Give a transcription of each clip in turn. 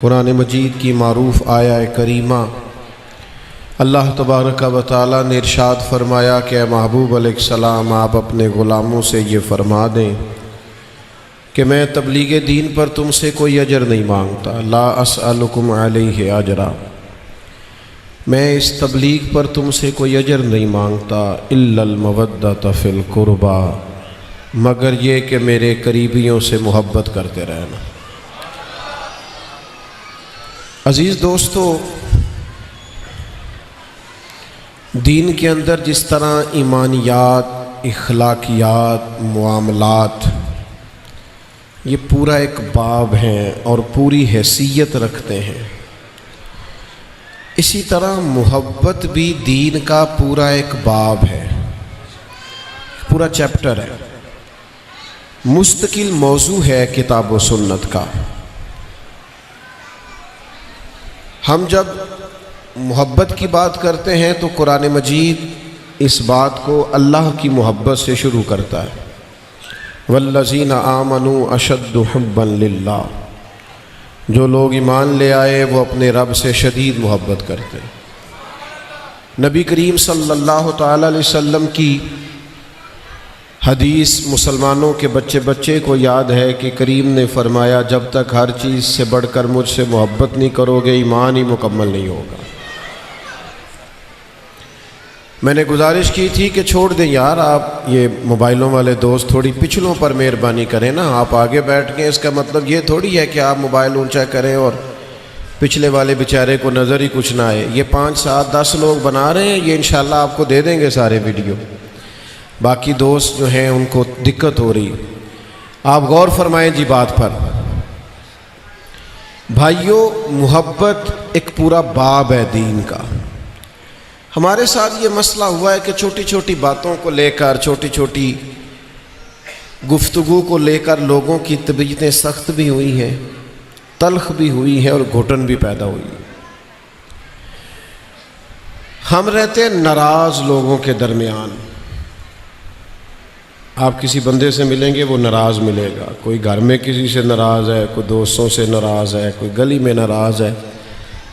قرآن مجید کی معروف آیہ کریمہ اللہ تبارک و تعالیٰ نے ارشاد فرمایا کہ اے محبوب علیہ السلام آپ اپنے غلاموں سے یہ فرما دیں کہ میں تبلیغ دین پر تم سے کوئی اجر نہیں مانگتا، لا اسألکم علیہ اجرا، میں اس تبلیغ پر تم سے کوئی اجر نہیں مانگتا الا المودۃ فی القربى، مگر یہ کہ میرے قریبیوں سے محبت کرتے رہنا۔ عزیز دوستو، دین کے اندر جس طرح ایمانیات، اخلاقیات، معاملات یہ پورا ایک باب ہیں اور پوری حیثیت رکھتے ہیں، اسی طرح محبت بھی دین کا پورا ایک باب ہے، پورا چیپٹر ہے، مستقل موضوع ہے کتاب و سنت کا۔ ہم جب محبت کی بات کرتے ہیں تو قرآن مجید اس بات کو اللہ کی محبت سے شروع کرتا ہے، والذین آمنوا اشد حبا للہ، جو لوگ ایمان لے آئے وہ اپنے رب سے شدید محبت کرتے ہیں۔ نبی کریم صلی اللہ تعالی علیہ وسلم کی حدیث مسلمانوں کے بچے کو یاد ہے کہ کریم نے فرمایا جب تک ہر چیز سے بڑھ کر مجھ سے محبت نہیں کرو گے ایمان ہی مکمل نہیں ہوگا۔ میں نے گزارش کی تھی کہ چھوڑ دیں یار آپ یہ موبائلوں والے دوست، تھوڑی پچھلوں پر مہربانی کریں نا، آپ آگے بیٹھ کے اس کا مطلب یہ تھوڑی ہے کہ آپ موبائل اونچا کریں اور پچھلے والے بیچارے کو نظر ہی کچھ نہ آئے۔ یہ 5 7 10 لوگ بنا رہے ہیں، یہ انشاءاللہ آپ کو دے دیں گے سارے ویڈیو، باقی دوست جو ہیں ان کو دقت ہو رہی۔ آپ غور فرمائیں جی بات پر۔ بھائیو، محبت ایک پورا باب ہے دین کا۔ ہمارے ساتھ یہ مسئلہ ہوا ہے کہ چھوٹی چھوٹی باتوں کو لے کر، چھوٹی چھوٹی گفتگو کو لے کر لوگوں کی طبیعتیں سخت بھی ہوئی ہیں، تلخ بھی ہوئی ہیں اور گھٹن بھی پیدا ہوئی ہے۔ ہم رہتے ہیں ناراض لوگوں کے درمیان۔ آپ کسی بندے سے ملیں گے وہ ناراض ملے گا، کوئی گھر میں کسی سے ناراض ہے، کوئی دوستوں سے ناراض ہے، کوئی گلی میں ناراض ہے۔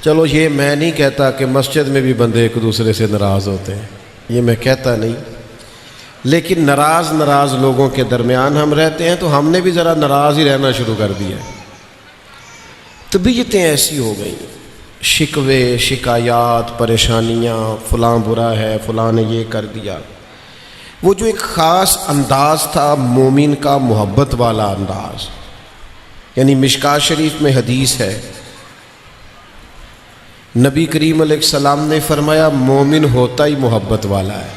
چلو یہ میں نہیں کہتا کہ مسجد میں بھی بندے ایک دوسرے سے ناراض ہوتے ہیں، یہ میں کہتا نہیں، لیکن ناراض لوگوں کے درمیان ہم رہتے ہیں تو ہم نے بھی ذرا ناراض ہی رہنا شروع کر دیا۔ طبیعتیں ایسی ہو گئی، شکوے، شکایات، پریشانیاں، فلاں برا ہے، فلاں نے یہ کر دیا۔ وہ جو ایک خاص انداز تھا مومن کا، محبت والا انداز، یعنی مشکوٰۃ شریف میں حدیث ہے، نبی کریم علیہ السلام نے فرمایا مومن ہوتا ہی محبت والا ہے،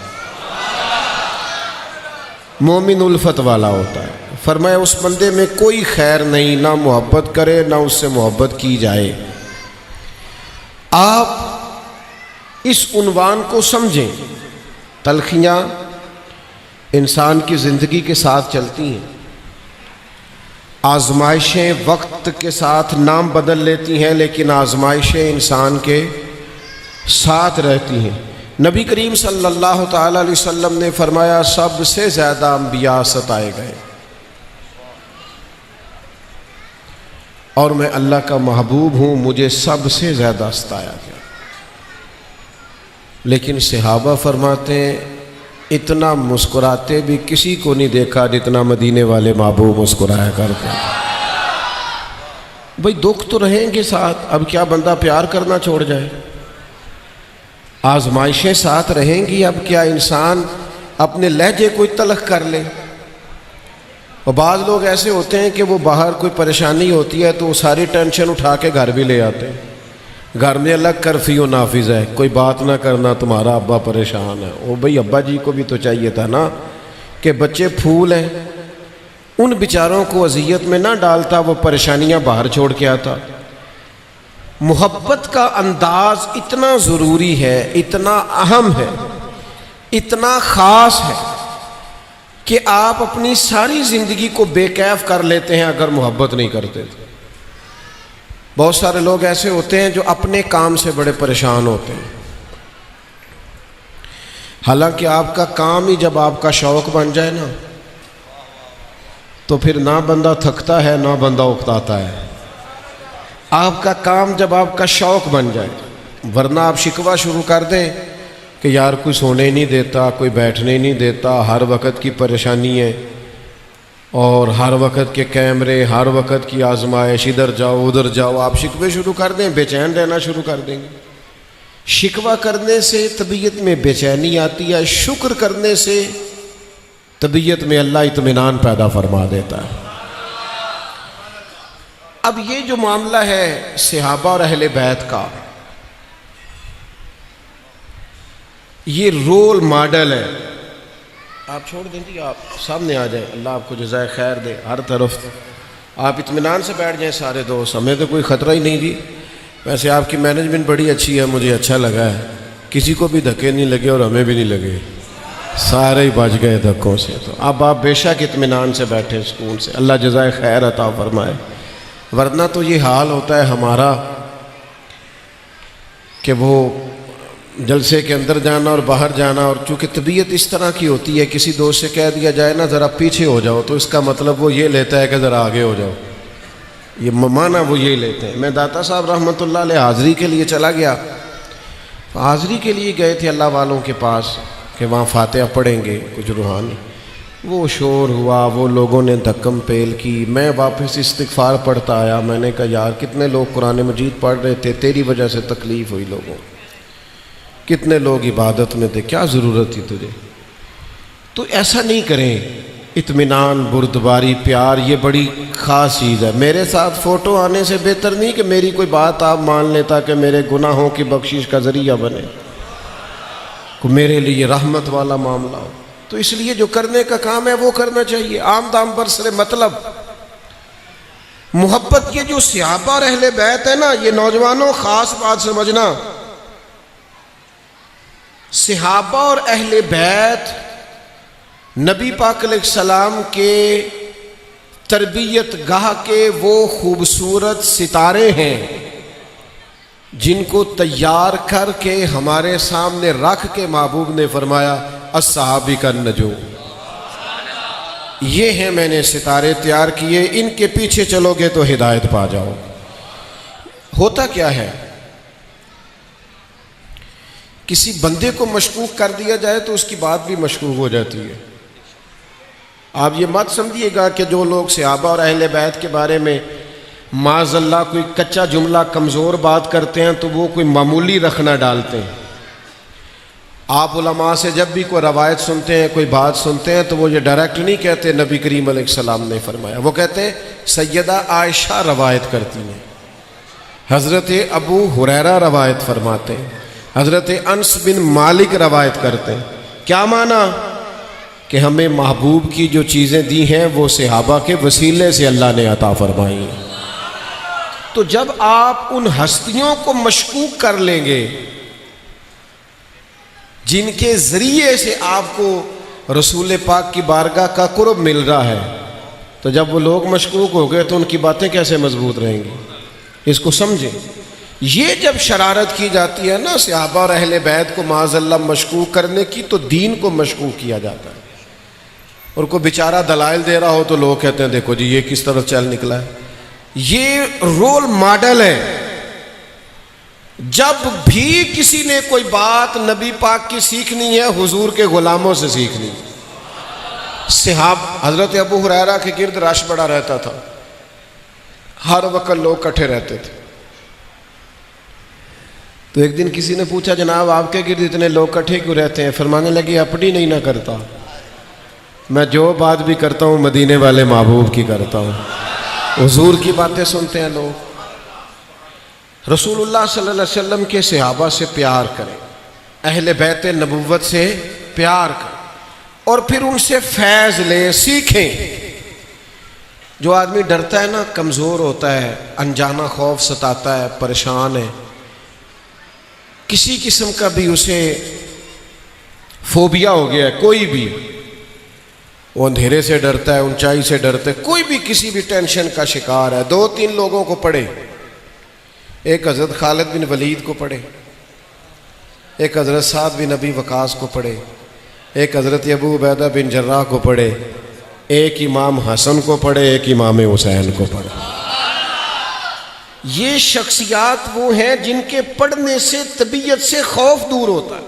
مومن الفت والا ہوتا ہے۔ فرمایا اس بندے میں کوئی خیر نہیں، نہ محبت کرے نہ اس سے محبت کی جائے۔ آپ اس عنوان کو سمجھیں۔ تلخیاں انسان کی زندگی کے ساتھ چلتی ہیں، آزمائشیں وقت کے ساتھ نام بدل لیتی ہیں، لیکن آزمائشیں انسان کے ساتھ رہتی ہیں۔ نبی کریم صلی اللہ تعالی علیہ وسلم نے فرمایا سب سے زیادہ انبیاء ستائے گئے اور میں اللہ کا محبوب ہوں، مجھے سب سے زیادہ ستایا گیا۔ لیکن صحابہ فرماتے ہیں اتنا مسکراتے بھی کسی کو نہیں دیکھا جتنا مدینے والے محبوب مسکرایا کرتے ہیں۔ بھئی دکھ تو رہیں گے ساتھ، اب کیا بندہ پیار کرنا چھوڑ جائے؟ آزمائشیں ساتھ رہیں گی، اب کیا انسان اپنے لہجے کو تلخ کر لے؟ اور بعض لوگ ایسے ہوتے ہیں کہ وہ باہر کوئی پریشانی ہوتی ہے تو وہ ساری ٹینشن اٹھا کے گھر بھی لے آتے ہیں، گھر میں الگ کرفیو نافذ ہے، کوئی بات نہ کرنا تمہارا ابا پریشان ہے۔ او بھئی ابا جی کو بھی تو چاہیے تھا نا کہ بچے پھول ہیں، ان بیچاروں کو اذیت میں نہ ڈالتا، وہ پریشانیاں باہر چھوڑ کے آتا۔ محبت کا انداز اتنا ضروری ہے، اتنا اہم ہے، اتنا خاص ہے کہ آپ اپنی ساری زندگی کو بے کیف کر لیتے ہیں اگر محبت نہیں کرتے تھے۔ بہت سارے لوگ ایسے ہوتے ہیں جو اپنے کام سے بڑے پریشان ہوتے ہیں، حالانکہ آپ کا کام ہی جب آپ کا شوق بن جائے نا تو پھر نہ بندہ تھکتا ہے نہ بندہ اکتاتا ہے۔ آپ کا کام جب آپ کا شوق بن جائے، ورنہ آپ شکوہ شروع کر دیں کہ یار کوئی سونے نہیں دیتا، کوئی بیٹھنے نہیں دیتا، ہر وقت کی پریشانی ہے اور ہر وقت کے کیمرے، ہر وقت کی آزمائش، ادھر جاؤ ادھر جاؤ، آپ شکوے شروع کر دیں، بے چین رہنا شروع کر دیں گے۔ شکوہ کرنے سے طبیعت میں بے چینی آتی ہے، شکر کرنے سے طبیعت میں اللہ اطمینان پیدا فرما دیتا ہے۔ اب یہ جو معاملہ ہے صحابہ اور اہل بیت کا، یہ رول ماڈل ہے۔ آپ چھوڑ دیں جی، آپ سامنے آ جائیں، اللہ آپ کو جزائے خیر دے ہر طرف۔ آپ اطمینان سے بیٹھ جائیں سارے دوست، ہمیں تو کوئی خطرہ ہی نہیں جی۔ ویسے آپ کی مینجمنٹ بڑی اچھی ہے، مجھے اچھا لگا ہے، کسی کو بھی دھکے نہیں لگے اور ہمیں بھی نہیں لگے، سارے ہی بچ گئے دھکوں سے۔ تو اب آپ بے شک اطمینان سے بیٹھے سکون سے، اللہ جزائے خیر عطا فرمائے۔ ورنہ تو یہ حال ہوتا ہے ہمارا کہ وہ جلسے کے اندر جانا اور باہر جانا، اور چونکہ طبیعت اس طرح کی ہوتی ہے، کسی دوست سے کہہ دیا جائے نا ذرا پیچھے ہو جاؤ، تو اس کا مطلب وہ یہ لیتا ہے کہ ذرا آگے ہو جاؤ، یہ معنی وہ یہ لیتے ہیں۔ میں داتا صاحب رحمۃ اللہ علیہ حاضری کے لیے چلا گیا، حاضری کے لیے گئے تھے اللہ والوں کے پاس کہ وہاں فاتحہ پڑھیں گے کچھ روحانی۔ وہ شور ہوا، وہ لوگوں نے دھکم پیل کی، میں واپس استغفار پڑھتا آیا۔ میں نے کہا یار کتنے لوگ قرآن مجید پڑھ رہے تھے، تیری وجہ سے تکلیف ہوئی لوگوں، کتنے لوگ عبادت میں تھے، کیا ضرورت تھی تجھے؟ تو ایسا نہیں کریں۔ اطمینان، بردباری، پیار یہ بڑی خاص چیز ہے۔ میرے ساتھ فوٹو آنے سے بہتر نہیں کہ میری کوئی بات آپ مان لیں تاکہ میرے گناہوں کی بخشش کا ذریعہ بنے، کو میرے لیے رحمت والا معاملہ ہو۔ تو اس لیے جو کرنے کا کام ہے وہ کرنا چاہیے، عام دام پر سر مطلب محبت۔ یہ جو صحابہ اور اہل بیت ہے نا، یہ نوجوانوں خاص بات سمجھنا، صحابہ اور اہل بیت نبی پاک علیہ السلام کے تربیت گاہ کے وہ خوبصورت ستارے ہیں جن کو تیار کر کے ہمارے سامنے رکھ کے محبوب نے فرمایا الصحابی کا نجوم، یہ ہیں میں نے ستارے تیار کیے، ان کے پیچھے چلو گے تو ہدایت پا جاؤ۔ ہوتا کیا ہے، کسی بندے کو مشکوک کر دیا جائے تو اس کی بات بھی مشکوک ہو جاتی ہے۔ آپ یہ مت سمجھیے گا کہ جو لوگ صحابہ اور اہل بیت کے بارے میں معاذ اللہ کوئی کچا جملہ کمزور بات کرتے ہیں تو وہ کوئی معمولی رکھنا ڈالتے ہیں۔ آپ علماء سے جب بھی کوئی روایت سنتے ہیں، کوئی بات سنتے ہیں، تو وہ یہ ڈائریکٹ نہیں کہتے نبی کریم علیہ السلام نے فرمایا، وہ کہتے ہیں سیدہ عائشہ روایت کرتی ہیں، حضرت ابو ہریرہ روایت فرماتے ہیں، حضرت انس بن مالک روایت کرتے ہیں۔ کیا معنی؟ کہ ہمیں محبوب کی جو چیزیں دی ہیں وہ صحابہ کے وسیلے سے اللہ نے عطا فرمائی ہیں۔ تو جب آپ ان ہستیوں کو مشکوک کر لیں گے جن کے ذریعے سے آپ کو رسول پاک کی بارگاہ کا قرب مل رہا ہے، تو جب وہ لوگ مشکوک ہو گئے تو ان کی باتیں کیسے مضبوط رہیں گی؟ اس کو سمجھیں۔ یہ جب شرارت کی جاتی ہے نا صحابہ اور اہل بیت کو معاذ اللہ مشکوک کرنے کی، تو دین کو مشکوک کیا جاتا ہے۔ اور کوئی بیچارہ دلائل دے رہا ہو تو لوگ کہتے ہیں دیکھو جی یہ کس طرح چل نکلا ہے۔ یہ رول ماڈل ہے۔ جب بھی کسی نے کوئی بات نبی پاک کی سیکھنی ہے، حضور کے غلاموں سے سیکھنی ہے۔ حضرت ابو ہریرہ کے گرد رش بڑا رہتا تھا، ہر وقت لوگ اکٹھے رہتے تھے۔ تو ایک دن کسی نے پوچھا جناب آپ کے گرد اتنے لوگ اکٹھے کیوں رہتے ہیں؟ فرمانے لگے اپنی نہیں نہ کرتا، میں جو بات بھی کرتا ہوں مدینے والے محبوب کی کرتا ہوں۔ حضور کی باتیں سنتے ہیں لوگ۔ رسول اللہ صلی اللہ علیہ وسلم کے صحابہ سے پیار کریں، اہل بیت نبوت سے پیار کریں، اور پھر ان سے فیض لیں، سیکھیں۔ جو آدمی ڈرتا ہے نا، کمزور ہوتا ہے، انجانا خوف ستاتا ہے، پریشان ہے، کسی قسم کا بھی اسے فوبیا ہو گیا ہے، کوئی بھی، وہ اندھیرے سے ڈرتا ہے، اونچائی سے ڈرتا ہے، کوئی بھی کسی بھی ٹینشن کا شکار ہے، 2-3 لوگوں کو پڑھے۔ ایک حضرت خالد بن ولید کو پڑھے، ایک حضرت سعد بن ابی وقاص کو پڑھے، ایک حضرت ابو عبیدہ بن جراح کو پڑھے، ایک امام حسن کو پڑھے، ایک امام حسین کو پڑھے۔ یہ شخصیات وہ ہیں جن کے پڑھنے سے طبیعت سے خوف دور ہوتا ہے،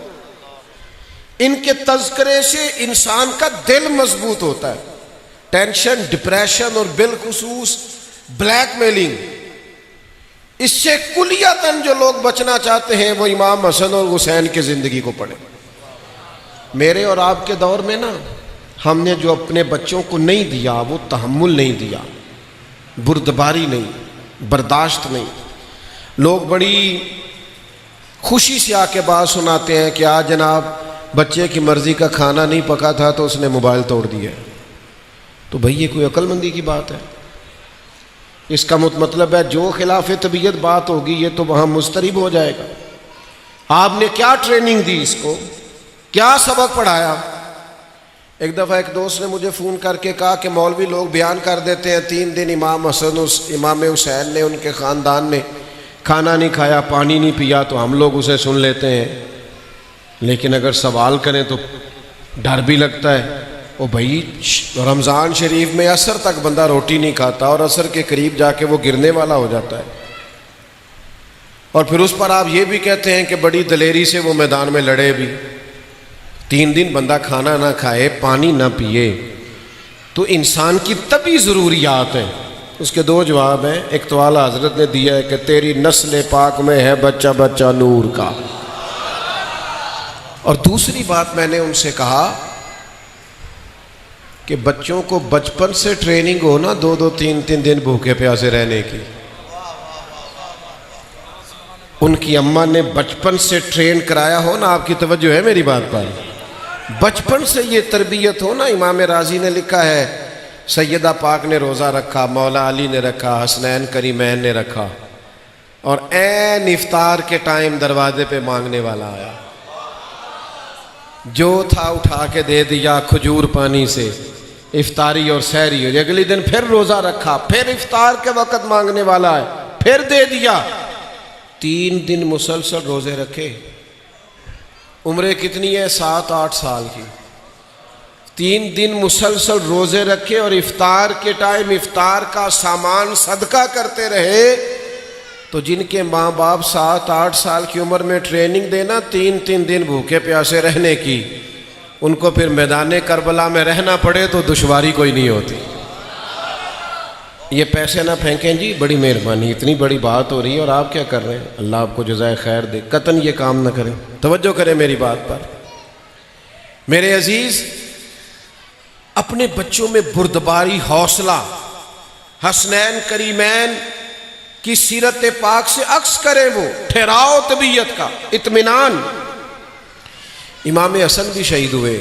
ان کے تذکرے سے انسان کا دل مضبوط ہوتا ہے۔ ٹینشن، ڈپریشن اور بالخصوص بلیک میلنگ، اس سے کلیتاً جو لوگ بچنا چاہتے ہیں وہ امام حسن اور حسین کی زندگی کو پڑھیں۔ میرے اور آپ کے دور میں نا، ہم نے جو اپنے بچوں کو نہیں دیا وہ تحمل نہیں دیا، بردباری نہیں، برداشت نہیں۔ لوگ بڑی خوشی سے آ کے بات سناتے ہیں کہ آج جناب بچے کی مرضی کا کھانا نہیں پکا تھا تو اس نے موبائل توڑ دیا۔ تو بھئی یہ کوئی عقل مندی کی بات ہے؟ اس کا مطلب ہے جو خلاف طبیعت بات ہوگی یہ تو وہاں مضطرب ہو جائے گا۔ آپ نے کیا ٹریننگ دی اس کو، کیا سبق پڑھایا؟ ایک دفعہ ایک دوست نے مجھے فون کر کے کہا کہ مولوی لوگ بیان کر دیتے ہیں 3 دن امام حسن امام حسین نے، ان کے خاندان نے کھانا نہیں کھایا، پانی نہیں پیا، تو ہم لوگ اسے سن لیتے ہیں، لیکن اگر سوال کریں تو ڈر بھی لگتا ہے۔ او بھائی رمضان شریف میں عصر تک بندہ روٹی نہیں کھاتا اور عصر کے قریب جا کے وہ گرنے والا ہو جاتا ہے، اور پھر اس پر آپ یہ بھی کہتے ہیں کہ بڑی دلیری سے وہ میدان میں لڑے بھی۔ 3 دن بندہ کھانا نہ کھائے، پانی نہ پیے، تو انسان کی طبی ضروریات ہیں۔ اس کے 2 جواب ہیں۔ ایک تو اعلیٰ حضرت نے دیا ہے کہ تیری نسل پاک میں ہے بچہ بچہ نور کا، اور دوسری بات میں نے ان سے کہا کہ بچوں کو بچپن سے ٹریننگ ہو نا 2-2 3-3 دن بھوکے پیاسے رہنے کی۔ ان کی اماں نے بچپن سے ٹرین کرایا ہو نا، آپ کی توجہ ہے میری بات پر، بچپن سے یہ تربیت ہو نا۔ امام راضی نے لکھا ہے سیدہ پاک نے روزہ رکھا، مولا علی نے رکھا، حسنین کریمین نے رکھا، اور عین افطار کے ٹائم دروازے پہ مانگنے والا آیا، جو تھا اٹھا کے دے دیا کھجور پانی سے، افطاری اور سحری ہوئی۔ اگلی دن پھر روزہ رکھا، پھر افطار کے وقت مانگنے والا ہے، پھر دے دیا۔ 3 دن مسلسل روزے رکھے۔ عمریں کتنی ہے؟ 7-8 سال کی۔ 3 دن مسلسل روزے رکھے اور افطار کے ٹائم افطار کا سامان صدقہ کرتے رہے۔ تو جن کے ماں باپ 7-8 سال کی عمر میں ٹریننگ دینا 3-3 دن بھوکے پیاسے رہنے کی، ان کو پھر میدان کربلا میں رہنا پڑے تو دشواری کوئی نہیں ہوتی۔ یہ پیسے نہ پھینکیں جی، بڑی مہربانی، اتنی بڑی بات ہو رہی ہے اور آپ کیا کر رہے ہیں؟ اللہ آپ کو جزائے خیر دے، قطعاً یہ کام نہ کریں، توجہ کریں میری بات پر۔ میرے عزیز، اپنے بچوں میں بردباری، حوصلہ، حسنین کریمین کی سیرت پاک سے عکس کریں، وہ ٹھہراؤ طبیعت کا، اطمینان۔ امام حسن بھی شہید ہوئے،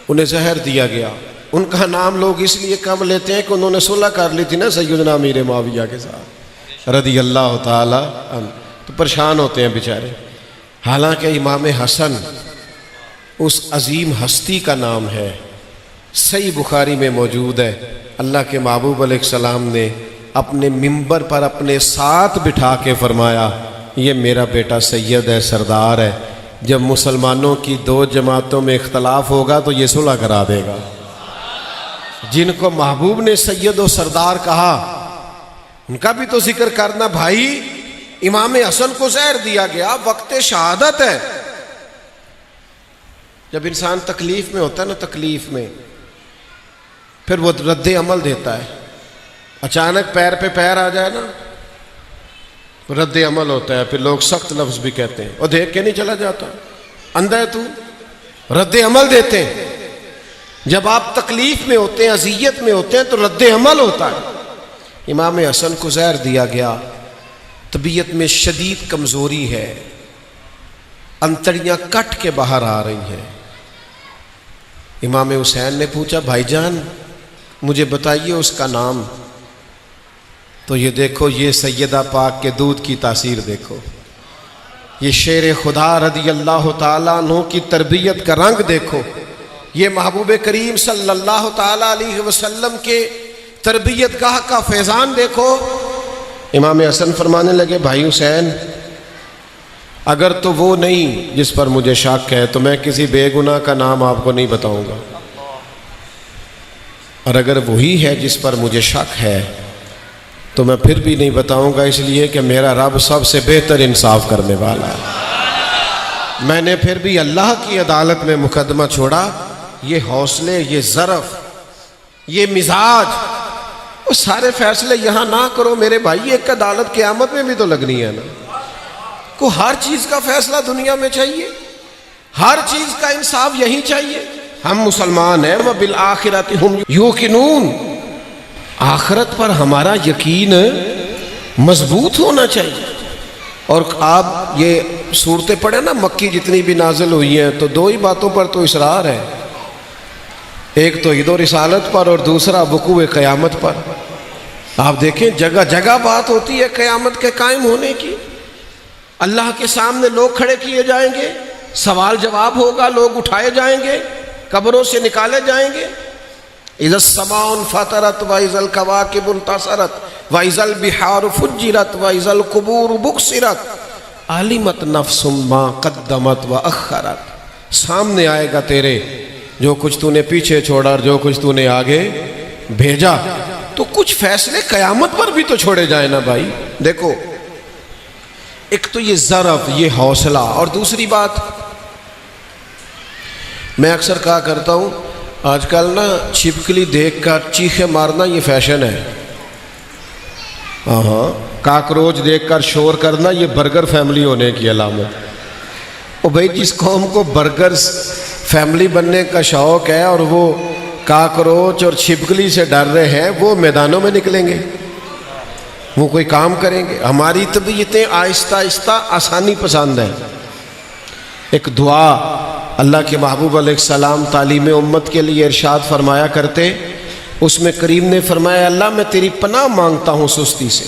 انہیں زہر دیا گیا۔ ان کا نام لوگ اس لیے کم لیتے ہیں کہ انہوں نے صلح کر لی تھی نا سیدنا امیر معاویہ کے ساتھ رضی اللہ تعالی عنہ، تو پریشان ہوتے ہیں بیچارے۔ حالانکہ امام حسن اس عظیم ہستی کا نام ہے، صحیح بخاری میں موجود ہے۔ اللہ کے محبوب علیہ السلام نے اپنے منبر پر اپنے ساتھ بٹھا کے فرمایا یہ میرا بیٹا سید ہے، سردار ہے، جب مسلمانوں کی 2 جماعتوں میں اختلاف ہوگا تو یہ صلح کرا دے گا۔ جن کو محبوب نے سید و سردار کہا ان کا بھی تو ذکر کرنا بھائی۔ امام حسن کو زہر دیا گیا، وقت شہادت ہے۔ جب انسان تکلیف میں ہوتا ہے نا، تکلیف میں پھر وہ رد عمل دیتا ہے۔ اچانک پیر پہ پیر آ جائے نا، رد عمل ہوتا ہے، پھر لوگ سخت لفظ بھی کہتے ہیں، اور دیکھ کے نہیں چلا جاتا، اندھا ہے تو، رد عمل دیتے ہیں۔ جب آپ تکلیف میں ہوتے ہیں، اذیت میں ہوتے ہیں تو رد عمل ہوتا ہے۔ امام حسن کو زہر دیا گیا، طبیعت میں شدید کمزوری ہے، انتڑیاں کٹ کے باہر آ رہی ہیں۔ امام حسین نے پوچھا بھائی جان مجھے بتائیے اس کا نام۔ تو یہ دیکھو، یہ سیدہ پاک کے دودھ کی تاثیر دیکھو، یہ شیر خدا رضی اللہ تعالیٰ عنہ کی تربیت کا رنگ دیکھو، یہ محبوب کریم صلی اللہ تعالیٰ علیہ وسلم کے تربیت گاہ کا فیضان دیکھو۔ امام حسن فرمانے لگے بھائی حسین، اگر تو وہ نہیں جس پر مجھے شک ہے تو میں کسی بے گناہ کا نام آپ کو نہیں بتاؤں گا، اور اگر وہی ہے جس پر مجھے شک ہے تو میں پھر بھی نہیں بتاؤں گا، اس لیے کہ میرا رب سب سے بہتر انصاف کرنے والا ہے۔ میں نے پھر بھی اللہ کی عدالت میں مقدمہ چھوڑا۔ یہ حوصلے، یہ ظرف، یہ مزاج، وہ سارے فیصلے یہاں نہ کرو میرے بھائی۔ ایک عدالت قیامت میں بھی تو لگنی ہے نا۔ کو ہر چیز کا فیصلہ دنیا میں چاہیے، ہر چیز کا انصاف یہی چاہیے۔ ہم مسلمان ہیں، وَبِالْآخِرَةِ هُمْ يُوقِنُونَ، آخرت پر ہمارا یقین مضبوط ہونا چاہیے۔ اور آپ یہ صورتیں پڑھیں نا مکی جتنی بھی نازل ہوئی ہیں، تو دو ہی باتوں پر تو اصرار ہے، ایک توحید و رسالت پر اور دوسرا وقوع قیامت پر۔ آپ دیکھیں جگہ جگہ بات ہوتی ہے قیامت کے قائم ہونے کی۔ اللہ کے سامنے لوگ کھڑے کیے جائیں گے، سوال جواب ہوگا، لوگ اٹھائے جائیں گے، قبروں سے نکالے جائیں گے۔ اذا السماء انفطرت واذا الكواكب انتصرت واذا البحار فجرت واذا القبور بؤثرت علمت نفس ما قدمت واخرت۔ سامنے آئے گا تیرے جو کچھ تو نے پیچھے چھوڑا اور جو کچھ تو نے آگے بھیجا۔ تو کچھ فیصلے قیامت پر بھی تو چھوڑے جائیں نا بھائی۔ دیکھو ایک تو یہ ظرف، یہ حوصلہ، اور دوسری بات میں اکثر کہا کرتا ہوں، آج کل نا چھپکلی دیکھ کر چیخے مارنا یہ فیشن ہے۔ ہاں، کاکروچ دیکھ کر شور کرنا یہ برگر فیملی ہونے کی علامت۔ او بھائی جس قوم کو برگر فیملی بننے کا شوق ہے اور وہ کاکروچ اور چھپکلی سے ڈر رہے ہیں، وہ میدانوں میں نکلیں گے، وہ کوئی کام کریں گے۔ ہماری طبیعتیں آہستہ آہستہ آسانی پسند ہے۔ ایک دعا اللہ کے محبوب علیہ السلام تعلیم امت کے لیے ارشاد فرمایا کرتے، اس میں کریم نے فرمایا اللہ میں تیری پناہ مانگتا ہوں سستی سے،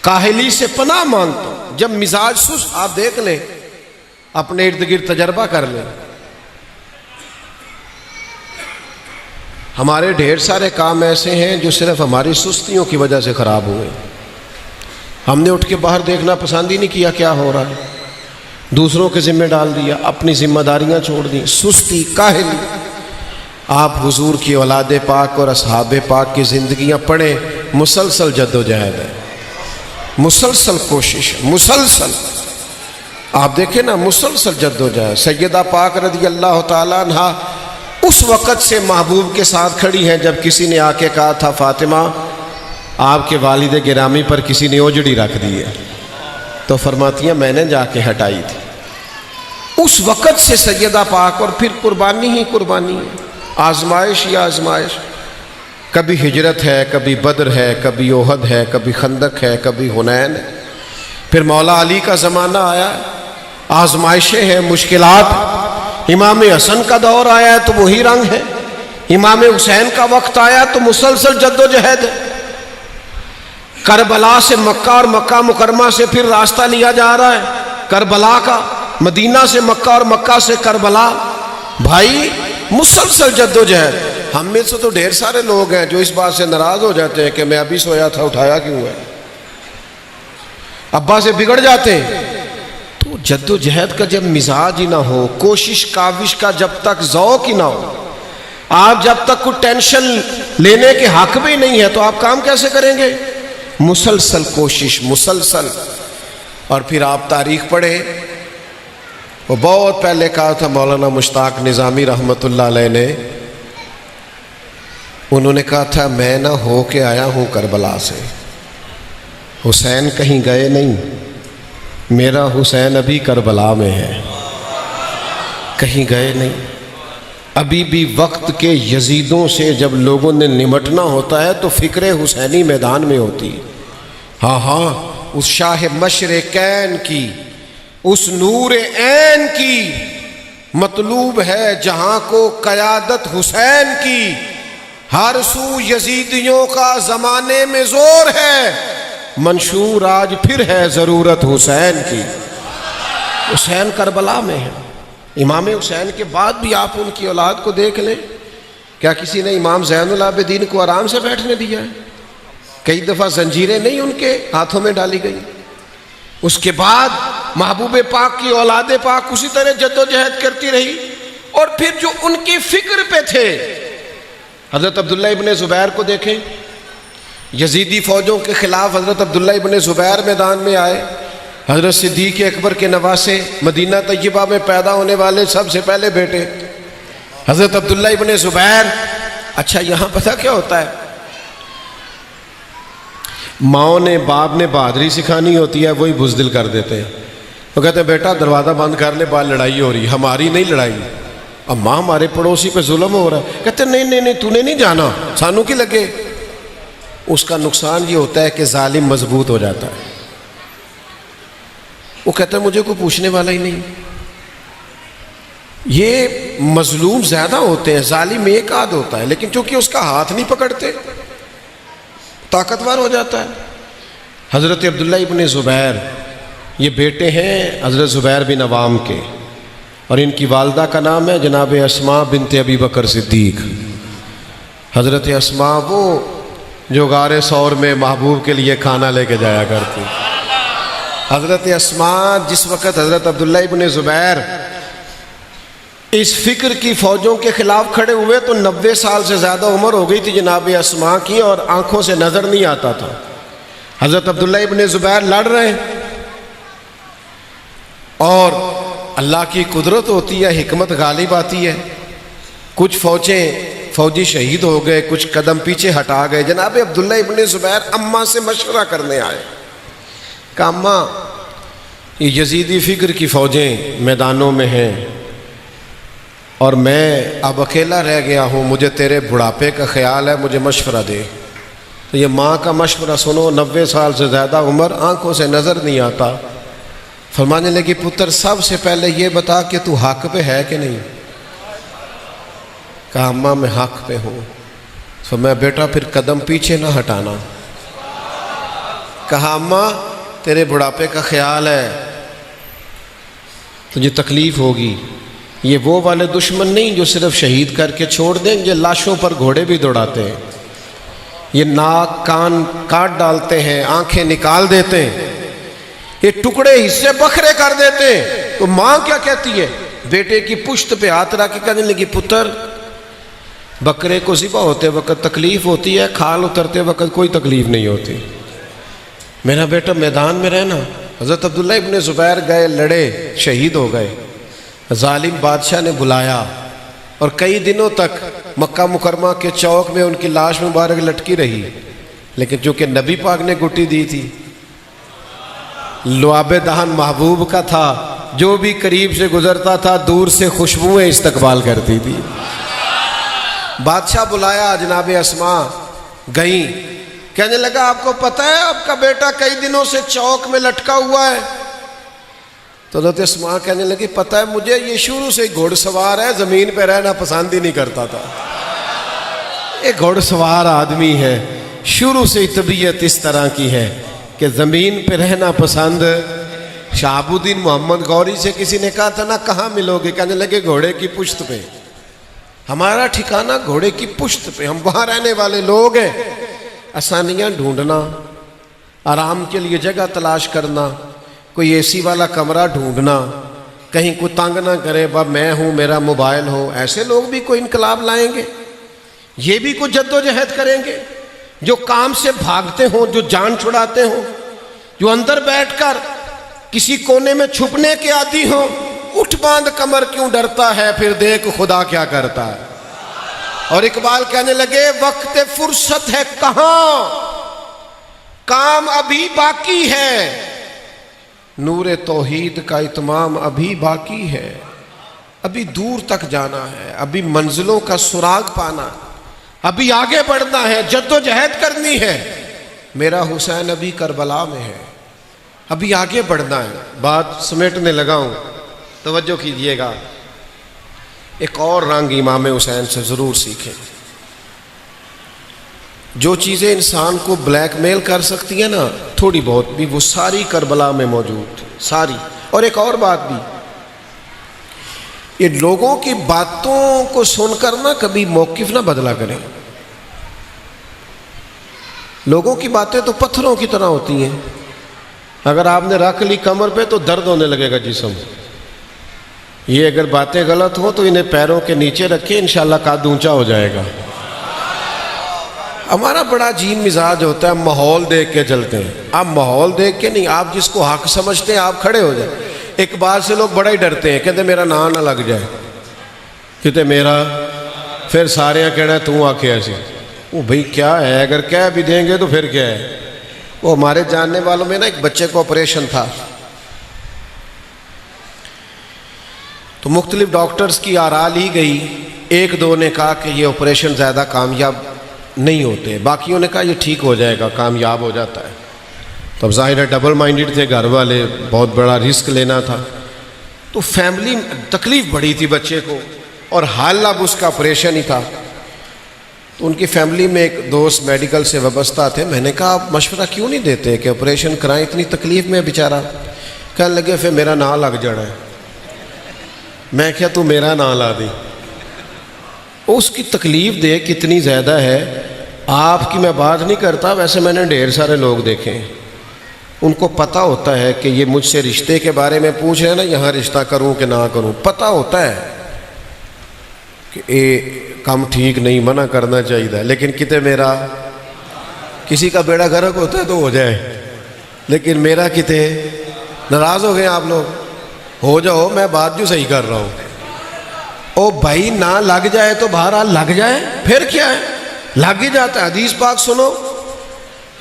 کاہلی سے پناہ مانگتا ہوں۔ جب مزاج سست، آپ دیکھ لیں اپنے ارد گرد تجربہ کر لیں، ہمارے ڈھیر سارے کام ایسے ہیں جو صرف ہماری سستیوں کی وجہ سے خراب ہوئے۔ ہم نے اٹھ کے باہر دیکھنا پسند ہی نہیں کیا کیا ہو رہا ہے، دوسروں کے ذمہ ڈال دیا، اپنی ذمہ داریاں چھوڑ دیں، سستی، کاہلی۔ آپ حضور کی اولاد پاک اور اصحاب پاک کی زندگیاں پڑھیں، مسلسل جد و جہد ہے، مسلسل کوشش ہے، مسلسل آپ دیکھیں نا، مسلسل جد و جہد۔ سیدہ پاک رضی اللہ تعالیٰ عنہ اس وقت سے محبوب کے ساتھ کھڑی ہیں جب کسی نے آ کے کہا تھا فاطمہ آپ کے والد گرامی پر کسی نے اوجڑی رکھ دی ہے، تو فرماتی ہیں میں نے جا کے ہٹائی تھی۔ اس وقت سے سیدہ پاک، اور پھر قربانی ہی قربانی ہے، آزمائش ہی آزمائش، کبھی ہجرت ہے، کبھی بدر ہے، کبھی احد ہے، کبھی خندق ہے، کبھی حنین ہے۔ پھر مولا علی کا زمانہ آیا، آزمائشیں ہیں، مشکلات۔ امام حسن کا دور آیا ہے تو وہی رنگ ہے، امام حسین کا وقت آیا تو مسلسل جد و جہد ہے۔ کربلا سے مکہ اور مکہ مکرمہ سے پھر راستہ لیا جا رہا ہے کربلا کا، مدینہ سے مکہ اور مکہ سے کربلا۔ بھائی مسلسل جد و جہد۔ ہم میں سے تو ڈھیر سارے لوگ ہیں جو اس بات سے ناراض ہو جاتے ہیں کہ میں ابھی سویا تھا اٹھایا کیوں ہے، ابا سے بگڑ جاتے ہیں۔ تو جد و جہد کا جب مزاج ہی نہ ہو، کوشش کاوش کا جب تک ذوق ہی نہ ہو، آپ جب تک کوئی ٹینشن لینے کے حق بھی نہیں ہے تو آپ کام کیسے کریں گے؟ مسلسل کوشش، مسلسل۔ اور پھر آپ تاریخ پڑھیں، وہ بہت پہلے کہا تھا مولانا مشتاق نظامی رحمۃ اللہ علیہ نے، انہوں نے کہا تھا میں نہ ہو کے آیا ہوں کربلا سے، حسین کہیں گئے نہیں، میرا حسین ابھی کربلا میں ہے، کہیں گئے نہیں۔ ابھی بھی وقت کے یزیدوں سے جب لوگوں نے نمٹنا ہوتا ہے تو فکر حسینی میدان میں ہوتی ہے۔ ہاں ہاں، اس شاہ مشرقین کی، اس نور عین کی مطلوب ہے جہاں کو قیادت حسین کی، ہر سو یزیدیوں کا زمانے میں زور ہے، منشور آج پھر ہے ضرورت حسین کی۔ حسین کربلا میں ہے۔ امام حسین کے بعد بھی آپ ان کی اولاد کو دیکھ لیں، کیا کسی نے امام زین العابدین کو آرام سے بیٹھنے دیا ہے؟ کئی دفعہ زنجیریں نہیں ان کے ہاتھوں میں ڈالی گئی۔ اس کے بعد محبوب پاک کی اولاد پاک اسی طرح جد و جہد کرتی رہی۔ اور پھر جو ان کی فکر پہ تھے، حضرت عبداللہ ابن زبیر کو دیکھیں، یزیدی فوجوں کے خلاف حضرت عبداللہ ابن زبیر میدان میں آئے، حضرت صدیق اکبر کے نواسے، مدینہ طیبہ میں پیدا ہونے والے سب سے پہلے بیٹے حضرت عبداللہ ابن زبیر۔ اچھا یہاں پتہ کیا ہوتا ہے، ماؤں نے باپ نے بہادری سکھانی ہوتی ہے، وہی بزدل کر دیتے ہیں۔ وہ کہتے ہیں بیٹا دروازہ بند کر لے، بعد لڑائی ہو رہی، ہماری نہیں لڑائی، اب ماں ہمارے پڑوسی پہ ظلم ہو رہا ہے۔ کہتے ہیں نہیں تو نے نہیں جانا، سانو کی لگے۔ اس کا نقصان یہ ہوتا ہے کہ ظالم مضبوط ہو جاتا ہے۔ وہ کہتا ہے مجھے کوئی پوچھنے والا ہی نہیں۔ یہ مظلوم زیادہ ہوتے ہیں، ظالم ایک آدھ ہوتا ہے، لیکن چونکہ اس کا ہاتھ نہیں پکڑتے طاقتور ہو جاتا ہے۔ حضرت عبداللہ ابن زبیر یہ بیٹے ہیں حضرت زبیر بن عوام کے، اور ان کی والدہ کا نام ہے جناب اسماء بنت ابی بکر صدیق۔ حضرت اسماء وہ جو غار ثور میں محبوب کے لیے کھانا لے کے جایا کرتی۔ حضرت اسماء جس وقت حضرت عبداللہ ابن زبیر اس فکر کی فوجوں کے خلاف کھڑے ہوئے تو 90 سال سے زیادہ عمر ہو گئی تھی جناب اسماء کی، اور آنکھوں سے نظر نہیں آتا تھا۔ حضرت عبداللہ ابن زبیر لڑ رہے ہیں، اور اللہ کی قدرت ہوتی ہے، حکمت غالب آتی ہے۔ کچھ فوجی شہید ہو گئے، کچھ قدم پیچھے ہٹا گئے۔ جناب عبداللہ ابن زبیر اماں سے مشورہ کرنے آئے، کہا اماں یہ یزیدی فکر کی فوجیں میدانوں میں ہیں، اور میں اب اکیلا رہ گیا ہوں، مجھے تیرے بڑھاپے کا خیال ہے، مجھے مشورہ دے۔ تو یہ ماں کا مشورہ سنو، 90 سال سے زیادہ عمر، آنکھوں سے نظر نہیں آتا۔ فرمانے لگی پتر سب سے پہلے یہ بتا کہ تو حق پہ ہے کہ نہیں؟ کہا اماں میں حق پہ ہوں۔ فرمایا بیٹا پھر قدم پیچھے نہ ہٹانا۔ کہا اماں تیرے بڑھاپے کا خیال ہے، تجھے تکلیف ہوگی، یہ وہ والے دشمن نہیں جو صرف شہید کر کے چھوڑ دیں، یہ لاشوں پر گھوڑے بھی دوڑاتے ہیں، یہ ناک کان کاٹ ڈالتے ہیں، آنکھیں نکال دیتے ہیں، یہ ٹکڑے حصے بکھرے کر دیتے ہیں۔ تو ماں کیا کہتی ہے؟ بیٹے کی پشت پہ ہاتھ رکھ کے کہنے لگی پتر بکرے کو ذبح ہوتے وقت تکلیف ہوتی ہے، کھال اترتے وقت کوئی تکلیف نہیں ہوتی، میرا بیٹا میدان میں رہنا۔ حضرت عبداللہ ابن زبیر گئے، لڑے، شہید ہو گئے۔ ظالم بادشاہ نے بلایا، اور کئی دنوں تک مکہ مکرمہ کے چوک میں ان کی لاش مبارک لٹکی رہی، لیکن چونکہ نبی پاک نے گٹی دی تھی، لعاب دہن محبوب کا تھا، جو بھی قریب سے گزرتا تھا دور سے خوشبوئیں استقبال کرتی تھی۔ بادشاہ بلایا، جناب اسماء گئیں، کہنے لگا آپ کو پتہ ہے آپ کا بیٹا کئی دنوں سے چوک میں لٹکا ہوا ہے؟ تو حضرت اسماء کہنے لگی پتہ ہے مجھے، یہ شروع سے گھوڑ سوار ہے، زمین پہ رہنا پسند ہی نہیں کرتا تھا، ایک گھوڑ سوار آدمی ہے، شروع سے طبیعت اس طرح کی ہے کہ زمین پہ رہنا پسند۔ شہاب الدین محمد غوری سے کسی نے کہا تھا نا کہاں ملو گے؟ کہنے لگے گھوڑے کی پشت پہ، ہمارا ٹھکانہ گھوڑے کی پشت پہ، ہم وہاں رہنے والے لوگ ہیں۔ آسانیاں ڈھونڈنا، آرام کے لیے جگہ تلاش کرنا، کوئی اے سی والا کمرہ ڈھونڈنا، کہیں کوئی تنگ نہ کرے، باب میں ہوں میرا موبائل ہو، ایسے لوگ بھی کوئی انقلاب لائیں گے، یہ بھی کوئی جد و جہد کریں گے، جو کام سے بھاگتے ہوں، جو جان چھڑاتے ہوں، جو اندر بیٹھ کر کسی کونے میں چھپنے کے عادی ہوں۔ اٹھ باندھ کمر کیوں ڈرتا ہے، پھر دیکھ خدا کیا کرتا ہے۔ اور اقبال کہنے لگے وقت فرصت ہے کہاں، کام ابھی باقی ہے، نور توحید کا اتمام ابھی باقی ہے، ابھی دور تک جانا ہے، ابھی منزلوں کا سراغ پانا، ابھی آگے بڑھنا ہے، جد و جہد کرنی ہے۔ میرا حسین ابھی کربلا میں ہے، ابھی آگے بڑھنا ہے۔ بات سمیٹنے لگا ہوں، توجہ کیجئے گا۔ ایک اور رنگ امام حسین سے ضرور سیکھیں۔ جو چیزیں انسان کو بلیک میل کر سکتی ہیں نا تھوڑی بہت بھی، وہ ساری کربلا میں موجود تھی، ساری۔ اور ایک اور بات بھی، یہ لوگوں کی باتوں کو سن کر نہ کبھی موقف نہ بدلا کریں۔ لوگوں کی باتیں تو پتھروں کی طرح ہوتی ہیں، اگر آپ نے رکھ لی کمر پہ تو درد ہونے لگے گا جسم۔ یہ اگر باتیں غلط ہوں تو انہیں پیروں کے نیچے رکھیں، انشاءاللہ قد اونچا ہو جائے گا۔ ہمارا بڑا عجیب مزاج ہوتا ہے، ماحول دیکھ کے چلتے ہیں. آپ ماحول دیکھ کے نہیں، آپ جس کو حق سمجھتے ہیں آپ کھڑے ہو جائیں. ایک بات سے لوگ بڑا ہی ڈرتے ہیں، کہتے ہیں میرا نام نہ لگ جائے، کہتے میرا، پھر سارے کہنا ہے تو آ کے ایسے. وہ بھئی کیا ہے، اگر کہہ بھی دیں گے تو پھر کیا ہے. وہ ہمارے جاننے والوں میں نا ایک بچے کو آپریشن تھا، تو مختلف ڈاکٹرز کی آراء لی گئی. ایک دو نے کہا کہ یہ آپریشن زیادہ کامیاب نہیں ہوتے، باقیوں نے کہا یہ ٹھیک ہو جائے گا، کامیاب ہو جاتا ہے. تو اب ظاہر ہے ڈبل مائنڈڈ تھے گھر والے، بہت بڑا رسک لینا تھا. تو فیملی تکلیف بڑی تھی بچے کو، اور حال اب اس کا آپریشن ہی تھا. تو ان کی فیملی میں ایک دوست میڈیکل سے وابستہ تھے. میں نے کہا آپ مشورہ کیوں نہیں دیتے کہ آپریشن کرائیں، اتنی تکلیف میں بیچارہ. کہنے لگے پھر میرا نام لگ جانا ہے. میں کیا تو میرا نام لا دی. اس کی تکلیف دے کتنی زیادہ ہے. آپ کی میں بات نہیں کرتا، ویسے میں نے ڈھیر سارے لوگ دیکھے ہیں، ان کو پتہ ہوتا ہے کہ یہ مجھ سے رشتے کے بارے میں پوچھ رہے ہیں نا، یہاں رشتہ کروں کہ نہ کروں. پتہ ہوتا ہے کہ کام ٹھیک نہیں، منع کرنا چاہیے، لیکن کتے میرا، کسی کا بیڑا غرق ہوتا ہے تو ہو جائے، لیکن میرا کتے. ناراض ہو گئے آپ لوگ؟ ہو جاؤ، میں بات جو صحیح کر رہا ہوں. او بھائی نہ لگ جائے تو بہرحال لگ جائے، پھر کیا ہے، لگ ہی جاتا ہے. حدیث پاک سنو،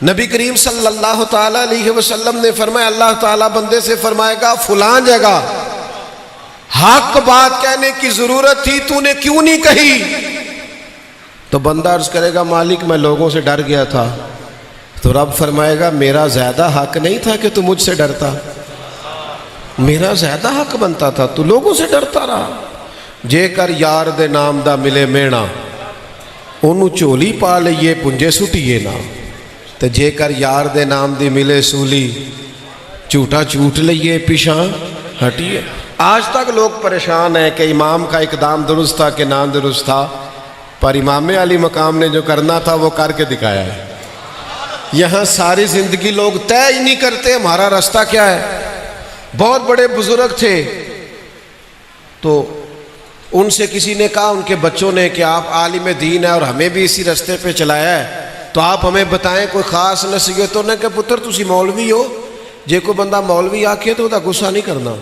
نبی کریم صلی اللہ تعالیٰ علیہ وسلم نے فرمایا، اللہ تعالیٰ بندے سے فرمائے گا فلاں جگہ حق بات کہنے کی ضرورت تھی، تو نے کیوں نہیں کہی؟ تو بندہ عرض کرے گا مالک میں لوگوں سے ڈر گیا تھا. تو رب فرمائے گا میرا زیادہ حق نہیں تھا کہ تو مجھ سے ڈرتا، میرا زیادہ حق بنتا تھا، تو لوگوں سے ڈرتا رہا. جے کر یار دے نام دا ملے مینا، انہوں چولی پا لئیے پنجے سٹیے نا. تے جے کر یار دے نام دی ملے سولی، چوٹا چوٹ لئیے پیشاں ہٹیے. آج تک لوگ پریشان ہیں کہ امام کا اقدام درست تھا کہ نہ درست تھا، پر امام علی مقام نے جو کرنا تھا وہ کر کے دکھایا ہے. یہاں ساری زندگی لوگ طے ہی نہیں کرتے ہمارا راستہ کیا ہے. بہت بڑے بزرگ تھے، تو ان سے کسی نے کہا، ان کے بچوں نے، کہ آپ عالم دین ہیں اور ہمیں بھی اسی راستے پہ چلایا ہے، تو آپ ہمیں بتائیں کوئی خاص نصیحت. تو نے کہ پتر تسی مولوی ہو، جے کوئی بندہ مولوی آکھے تو دا غصہ نہیں کرنا،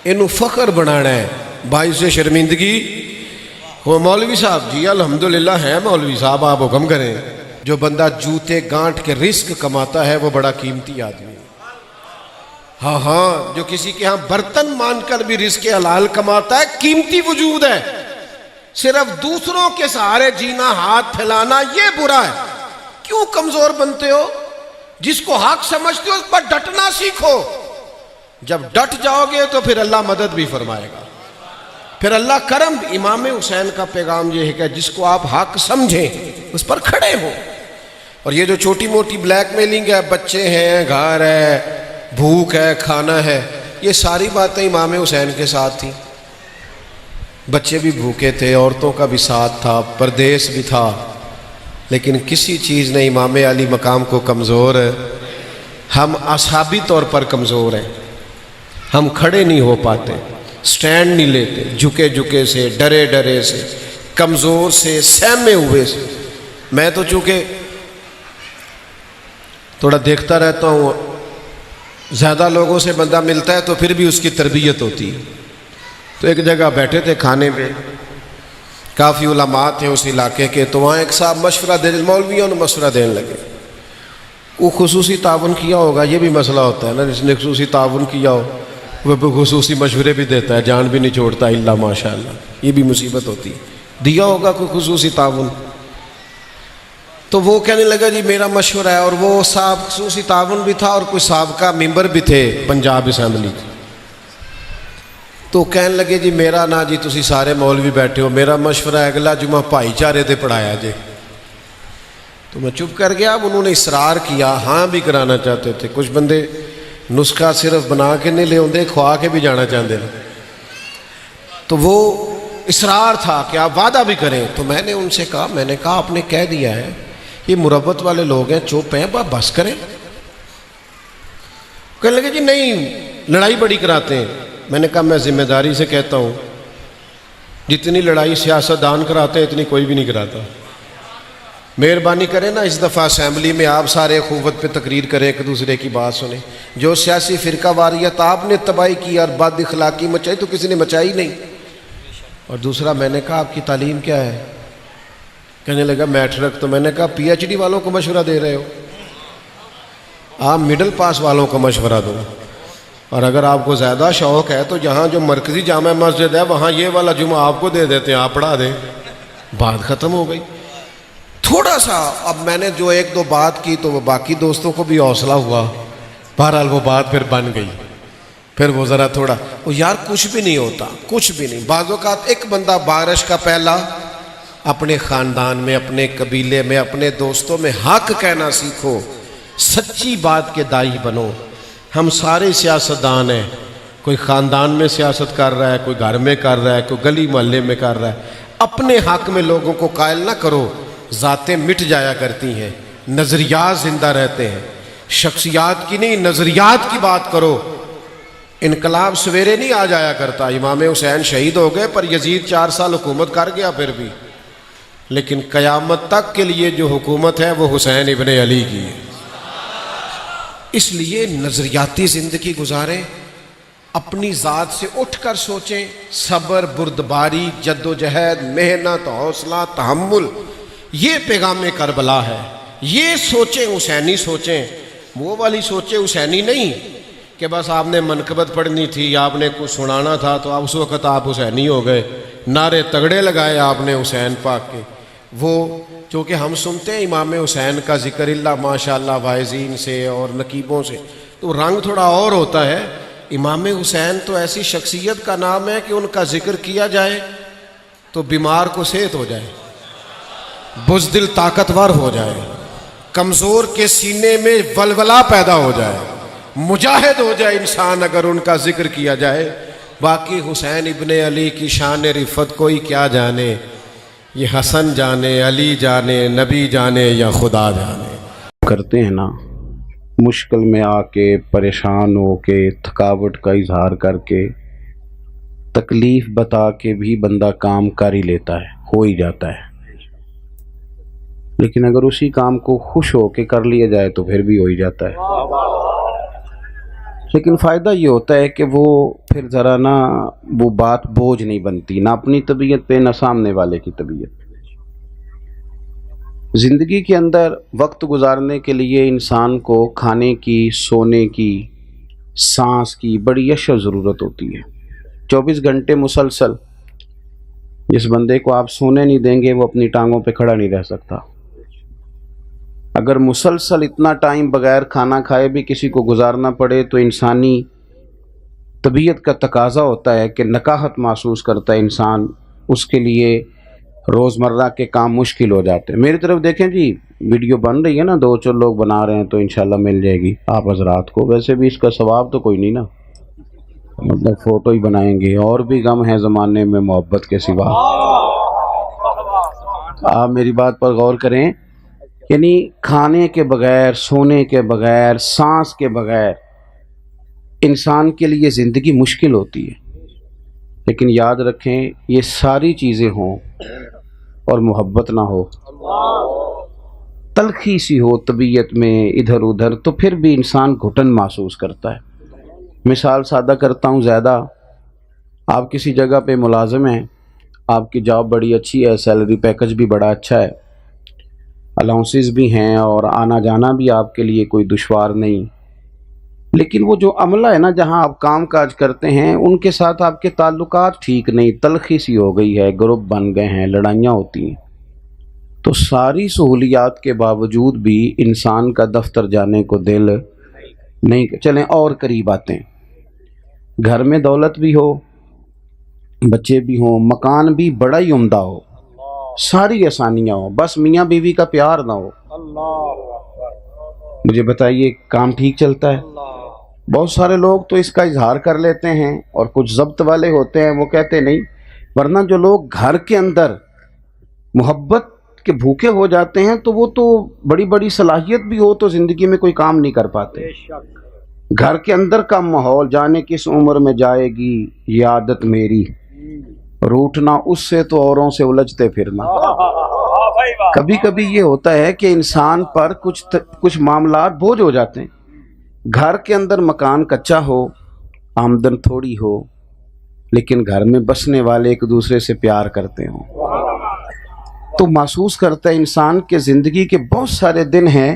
انہوں فخر بنانا ہے، باعث سے شرمندگی. وہ مولوی صاحب جی الحمدللہ ہیں مولوی صاحب، آپ حکم کریں. جو بندہ جوتے گانٹ کے رزق کماتا ہے وہ بڑا قیمتی آدمی ہے. ہاں جو کسی کے ہاں برتن مان کر بھی رزق حلال کماتا ہے، قیمتی وجود ہے. صرف دوسروں کے سہارے جینا، ہاتھ پھیلانا، یہ برا ہے. کیوں کمزور بنتے ہو؟ جس کو حق سمجھتے ہو اس پر ڈٹنا سیکھو. جب ڈٹ جاؤ گے تو پھر اللہ مدد بھی فرمائے گا، پھر اللہ کرم. امام حسین کا پیغام یہ ہے کہ جس کو آپ حق سمجھیں اس پر کھڑے ہو. اور یہ جو چھوٹی موٹی بلیک میلنگ ہے، بچے ہیں، گھر ہے، بھوک ہے، کھانا ہے، یہ ساری باتیں امام حسین کے ساتھ تھیں. بچے بھی بھوکے تھے، عورتوں کا بھی ساتھ تھا، پردیس بھی تھا، لیکن کسی چیز نے امام علی مقام کو کمزور. ہم اصحابی طور پر کمزور ہیں، ہم کھڑے نہیں ہو پاتے، سٹینڈ نہیں لیتے، جھکے جھکے سے، ڈرے ڈرے سے، کمزور سے، سہمے ہوئے سے. میں تو چونکہ تھوڑا دیکھتا رہتا ہوں، زیادہ لوگوں سے بندہ ملتا ہے تو پھر بھی اس کی تربیت ہوتی. تو ایک جگہ بیٹھے تھے کھانے پہ، کافی علماء تھے اس علاقے کے، تو وہاں ایک صاحب مشورہ دے، مولویوں نے مشورہ دینے لگے. وہ خصوصی تعاون کیا ہوگا، یہ بھی مسئلہ ہوتا ہے نا، جس نے خصوصی تعاون کیا ہو وہ خصوصی مشورے بھی دیتا ہے، جان بھی نہیں چھوڑتا الا ماشاء اللہ. یہ بھی مصیبت ہوتی ہے. دیا ہوگا کوئی خصوصی تعاون. تو وہ کہنے لگا جی میرا مشورہ ہے، اور وہ صاحب خصوصی تعاون بھی تھا اور کوئی سابقہ ممبر بھی تھے پنجاب اسمبلی. تو کہنے لگے جی میرا نا جی تسی سارے مولوی بیٹھے ہو، میرا مشورہ ہے اگلا جمعہ بھائی چارے تے پڑھایا جے. تو میں چپ کر گیا. اب انہوں نے اصرار کیا، ہاں بھی کرانا چاہتے تھے. کچھ بندے نسخہ صرف بنا کے نہیں لے آتے، کھوا کے بھی جانا چاہتے ہیں. تو وہ اصرار تھا کہ آپ وعدہ بھی کریں. تو میں نے ان سے کہا، میں نے کہا آپ نے کہہ دیا ہے، یہ مربت والے لوگ ہیں، چپ ہیں، بس کریں. کہنے لگے جی نہیں، لڑائی بڑی کراتے ہیں. میں نے کہا میں ذمہ داری سے کہتا ہوں، جتنی لڑائی سیاستدان کراتے ہیں اتنی کوئی بھی نہیں کراتا. مہربانی کریں نا اس دفعہ اسمبلی میں آپ سارے اخوت پہ تقریر کریں، ایک دوسرے کی بات سنیں۔ جو سیاسی فرقہ واریت آپ نے تباہی کی اور بد اخلاقی مچائی تو کسی نے مچائی نہیں۔ اور دوسرا میں نے کہا آپ کی تعلیم کیا ہے؟ کہنے لگا میٹرک۔ تو میں نے کہا پی ایچ ڈی والوں کو مشورہ دے رہے ہو، آپ مڈل پاس والوں کو مشورہ دو۔ اور اگر آپ کو زیادہ شوق ہے تو جہاں جو مرکزی جامع مسجد ہے وہاں یہ والا جمعہ آپ کو دے دیتے ہیں، آپ پڑھا دیں، بات ختم ہو گئی۔ تھوڑا سا اب میں نے جو ایک دو بات کی تو وہ باقی دوستوں کو بھی حوصلہ ہوا، بہرحال وہ بات پھر بن گئی۔ پھر وہ ذرا تھوڑا وہ یار کچھ بھی نہیں ہوتا، کچھ بھی نہیں۔ بعض اوقات ایک بندہ بارش کا پہلا اپنے خاندان میں، اپنے قبیلے میں، اپنے دوستوں میں حق کہنا سیکھو، سچی بات کے داعی بنو۔ ہم سارے سیاستدان ہیں، کوئی خاندان میں سیاست کر رہا ہے، کوئی گھر میں کر رہا ہے، کوئی گلی محلے میں کر رہا ہے۔ اپنے حق میں لوگوں کو قائل نہ کرو، ذاتیں مٹ جایا کرتی ہیں، نظریات زندہ رہتے ہیں۔ شخصیات کی نہیں، نظریات کی بات کرو۔ انقلاب سویرے نہیں آ جایا کرتا۔ امام حسین شہید ہو گئے پر یزید 4 سال حکومت کر گیا پھر بھی، لیکن قیامت تک کے لیے جو حکومت ہے وہ حسین ابن علی کی ہے۔ اس لیے نظریاتی زندگی گزاریں، اپنی ذات سے اٹھ کر سوچیں، صبر، بردباری، جد و جہد، محنت، حوصلہ، تحمل، یہ پیغام کربلا ہے۔ یہ سوچیں حسینی سوچیں، وہ والی سوچیں حسینی نہیں کہ بس آپ نے منقبت پڑھنی تھی، آپ نے کچھ سنانا تھا تو اس وقت آپ حسینی ہو گئے، نعرے تگڑے لگائے آپ نے حسین پاک کے۔ وہ چونکہ ہم سنتے ہیں امام حسین کا ذکر اللہ ماشاء اللہ واعظین سے اور نقیبوں سے، تو رنگ تھوڑا اور ہوتا ہے۔ امام حسین تو ایسی شخصیت کا نام ہے کہ ان کا ذکر کیا جائے تو بیمار کو صحت ہو جائے، بزدل طاقتور ہو جائے، کمزور کے سینے میں ولولہ پیدا ہو جائے، مجاہد ہو جائے انسان اگر ان کا ذکر کیا جائے۔ باقی حسین ابن علی کی شان رفت کوئی کیا جانے، یہ حسن جانے، علی جانے، نبی جانے یا خدا جانے۔ کرتے ہیں نا، مشکل میں آ کے، پریشان ہو کے، تھکاوٹ کا اظہار کر کے، تکلیف بتا کے بھی بندہ کام کر ہی لیتا ہے، ہو ہی جاتا ہے۔ لیکن اگر اسی کام کو خوش ہو کے کر لیا جائے تو پھر بھی ہو ہی جاتا ہے۔ لیکن فائدہ یہ ہوتا ہے کہ وہ پھر ذرا نا وہ بات بوجھ نہیں بنتی، نہ اپنی طبیعت پہ نہ سامنے والے کی طبیعت پہ۔ زندگی کے اندر وقت گزارنے کے لیے انسان کو کھانے کی، سونے کی، سانس کی بڑی اشد ضرورت ہوتی ہے۔ 24 گھنٹے مسلسل جس بندے کو آپ سونے نہیں دیں گے وہ اپنی ٹانگوں پہ کھڑا نہیں رہ سکتا۔ اگر مسلسل اتنا ٹائم بغیر کھانا کھائے بھی کسی کو گزارنا پڑے تو انسانی طبیعت کا تقاضا ہوتا ہے کہ نکاہت محسوس کرتا ہے انسان، اس کے لیے روزمرہ کے کام مشکل ہو جاتے ہیں۔ میری طرف دیکھیں جی، ویڈیو بن رہی ہے نا، 2-4 لوگ بنا رہے ہیں تو انشاءاللہ مل جائے گی آپ حضرات کو۔ ویسے بھی اس کا ثواب تو کوئی نہیں نا، مطلب فوٹو ہی بنائیں گے، اور بھی غم ہے زمانے میں محبت کے سوا۔ آپ میری بات پر غور کریں، یعنی کھانے کے بغیر، سونے کے بغیر، سانس کے بغیر انسان کے لیے زندگی مشکل ہوتی ہے۔ لیکن یاد رکھیں یہ ساری چیزیں ہوں اور محبت نہ ہو، تلخی سی ہو طبیعت میں ادھر ادھر، تو پھر بھی انسان گھٹن محسوس کرتا ہے۔ مثال سادہ کرتا ہوں زیادہ، آپ کسی جگہ پہ ملازم ہیں، آپ کی جاب بڑی اچھی ہے، سیلری پیکج بھی بڑا اچھا ہے، الاؤنسز بھی ہیں اور آنا جانا بھی آپ کے لیے کوئی دشوار نہیں، لیکن وہ جو عملہ ہے نا جہاں آپ کام کاج کرتے ہیں ان کے ساتھ آپ کے تعلقات ٹھیک نہیں، تلخی سی ہو گئی ہے، گروپ بن گئے ہیں، لڑائیاں ہوتی ہیں، تو ساری سہولیات کے باوجود بھی انسان کا دفتر جانے کو دل نہیں۔ چلیں اور قریب آتے ہیں، گھر میں دولت بھی ہو، بچے بھی ہوں، مکان بھی بڑا ہی عمدہ ہو، ساری آسانیاں ہوں، بس میاں بیوی کا پیار نہ ہو، مجھے بتائیے کام ٹھیک چلتا ہے؟ بہت سارے لوگ تو اس کا اظہار کر لیتے ہیں اور کچھ ضبط والے ہوتے ہیں وہ کہتے نہیں، ورنہ جو لوگ گھر کے اندر محبت کے بھوکے ہو جاتے ہیں تو وہ تو بڑی بڑی صلاحیت بھی ہو تو زندگی میں کوئی کام نہیں کر پاتے۔ گھر کے اندر کا ماحول، جانے کس عمر میں جائے گی یہ عادت میری، روٹنا اس سے تو اوروں سے الجھتے پھرنا۔ کبھی کبھی یہ ہوتا ہے کہ انسان پر کچھ معاملات بوجھ ہو جاتے ہیں. گھر کے اندر مکان کچا ہو، آمدن تھوڑی ہو، لیکن گھر میں بسنے والے ایک دوسرے سے پیار کرتے ہوں، تو محسوس کرتا ہے انسان کہ زندگی کے بہت سارے دن ہیں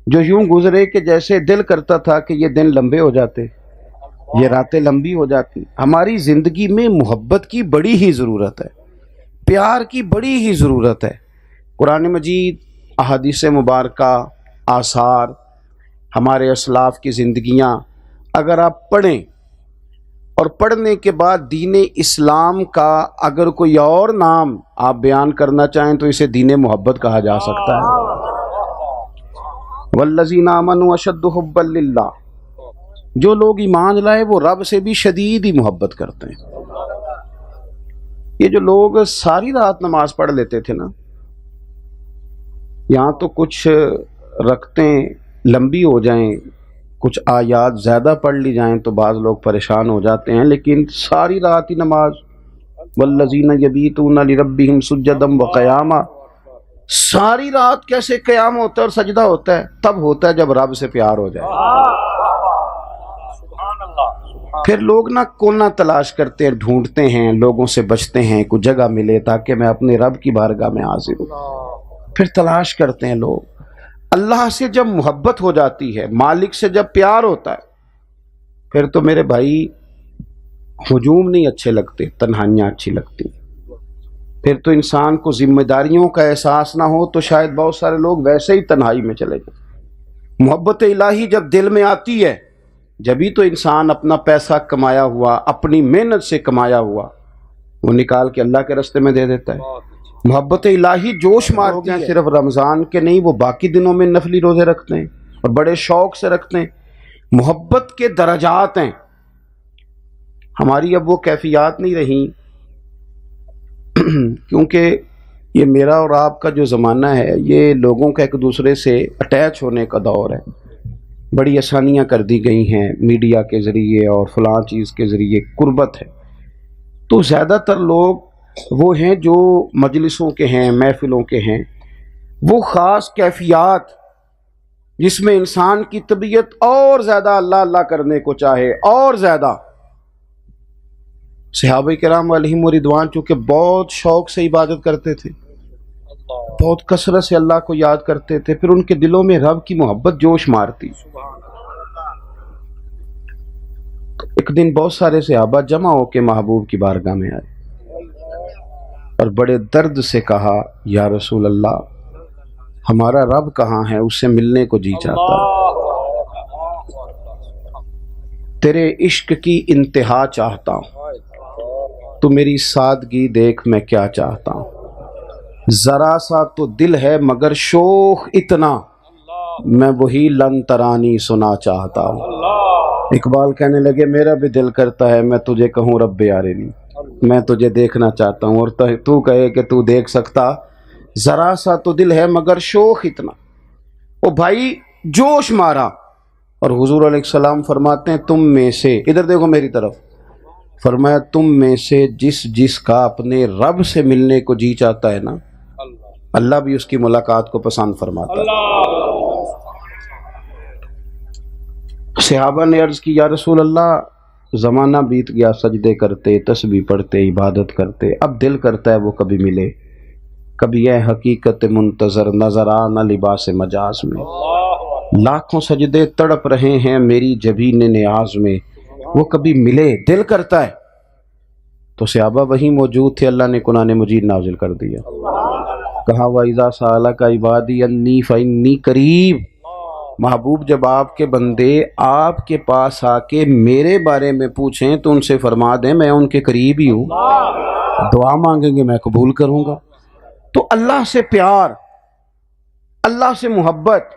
جو یوں گزرے کہ جیسے دل کرتا تھا کہ یہ دن لمبے ہو جاتے، یہ راتیں لمبی ہو جاتی. ہماری زندگی میں محبت کی بڑی ہی ضرورت ہے، پیار کی بڑی ہی ضرورت ہے. قرآن مجید، احادیث مبارکہ، آثار، ہمارے اسلاف کی زندگیاں اگر آپ پڑھیں اور پڑھنے کے بعد دین اسلام کا اگر کوئی اور نام آپ بیان کرنا چاہیں تو اسے دین محبت کہا جا سکتا ہے. والذین آمنوا اشد حبا للہ، جو لوگ ایمان لائے وہ رب سے بھی شدید ہی محبت کرتے ہیں. یہ جو لوگ ساری رات نماز پڑھ لیتے تھے نا، یہاں تو کچھ رکعتیں لمبی ہو جائیں، کچھ آیات زیادہ پڑھ لی جائیں تو بعض لوگ پریشان ہو جاتے ہیں، لیکن ساری رات ہی نماز، والذین یبیتون لربہم سجدا وقیاما، ساری رات کیسے قیام ہوتا ہے اور سجدہ ہوتا ہے؟ تب ہوتا ہے جب رب سے پیار ہو جائے. پھر لوگ نہ کونا تلاش کرتے ہیں، ڈھونڈتے ہیں، لوگوں سے بچتے ہیں، کوئی جگہ ملے تاکہ میں اپنے رب کی بارگاہ میں حاضر ہوں. پھر تلاش کرتے ہیں لوگ. اللہ سے جب محبت ہو جاتی ہے، مالک سے جب پیار ہوتا ہے، پھر تو میرے بھائی ہجوم نہیں اچھے لگتے، تنہائیاں اچھی لگتی. پھر تو انسان کو ذمہ داریوں کا احساس نہ ہو تو شاید بہت سارے لوگ ویسے ہی تنہائی میں چلے جائیں. محبت الہی جب دل میں آتی ہے، جبھی تو انسان اپنا پیسہ کمایا ہوا، اپنی محنت سے کمایا ہوا، وہ نکال کے اللہ کے راستے میں دے دیتا ہے. محبت الہی جوش مارتے ہیں، صرف رمضان کے نہیں، وہ باقی دنوں میں نفلی روزے رکھتے ہیں اور بڑے شوق سے رکھتے ہیں. محبت کے درجات ہیں. ہماری اب وہ کیفیات نہیں رہی، کیونکہ یہ میرا اور آپ کا جو زمانہ ہے یہ لوگوں کا ایک دوسرے سے اٹیچ ہونے کا دور ہے. بڑی آسانیاں کر دی گئی ہیں میڈیا کے ذریعے اور فلاں چیز کے ذریعے، قربت ہے. تو زیادہ تر لوگ وہ ہیں جو مجلسوں کے ہیں، محفلوں کے ہیں، وہ خاص کیفیات جس میں انسان کی طبیعت اور زیادہ اللہ اللہ کرنے کو چاہے، اور زیادہ. صحابہ کرام علیہم رضوان چونکہ بہت شوق سے عبادت کرتے تھے، بہت کثرت سے اللہ کو یاد کرتے تھے، پھر ان کے دلوں میں رب کی محبت جوش مارتی. ایک دن بہت سارے صحابہ جمع ہو کے محبوب کی بارگاہ میں آئے اور بڑے درد سے کہا، یا رسول اللہ، ہمارا رب کہاں ہے؟ اس سے ملنے کو جی چاہتا ہے، تیرے عشق کی انتہا چاہتا ہوں، تو میری سادگی دیکھ میں کیا چاہتا ہوں. ذرا سا تو دل ہے مگر شوق اتنا، میں وہی لن ترانی سنا چاہتا ہوں. اقبال کہنے لگے، میرا بھی دل کرتا ہے میں تجھے کہوں رب یارینی، میں تجھے دیکھنا چاہتا ہوں، اور تو کہے کہ تو دیکھ سکتا. ذرا سا تو دل ہے مگر شوق اتنا. او بھائی جوش مارا. اور حضور علیہ السلام فرماتے ہیں، تم میں سے، ادھر دیکھو میری طرف، فرمایا تم میں سے جس کا اپنے رب سے ملنے کو جی چاہتا ہے نا، اللہ بھی اس کی ملاقات کو پسند فرماتا ہے. صحابہ نے عرض کی، یا رسول اللہ، زمانہ بیت گیا سجدے کرتے، تسبیح پڑھتے، عبادت کرتے، اب دل کرتا ہے وہ کبھی ملے. کبھی یہ حقیقت منتظر نظر آنا لباس مجاز میں، لاکھوں سجدے تڑپ رہے ہیں میری جبین نیاز میں، وہ کبھی ملے، دل کرتا ہے. تو صحابہ وہی موجود تھے، اللہ نے قرآن مجید نازل کر دیا. کہا، وَإِذَا سَأَلَكَ عِبَادِي أَنِّي فَإِنِّي قَرِيبٌ. محبوب جب آپ کے بندے آپ کے پاس آ کے میرے بارے میں پوچھیں تو ان سے فرما دیں میں ان کے قریب ہی ہوں، دعا مانگیں گے میں قبول کروں گا. تو اللہ سے پیار، اللہ سے محبت،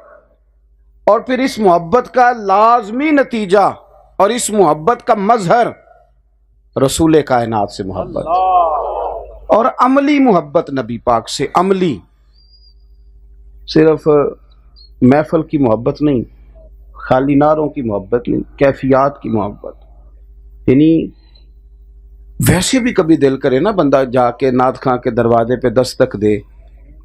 اور پھر اس محبت کا لازمی نتیجہ اور اس محبت کا مظہر رسول کائنات سے محبت، اور عملی محبت نبی پاک سے. عملی، صرف محفل کی محبت نہیں، خالی نعروں کی محبت نہیں، کیفیات کی محبت. یعنی ویسے بھی کبھی دل کرے نا بندہ جا کے نعت خاں کے دروازے پہ دستک دے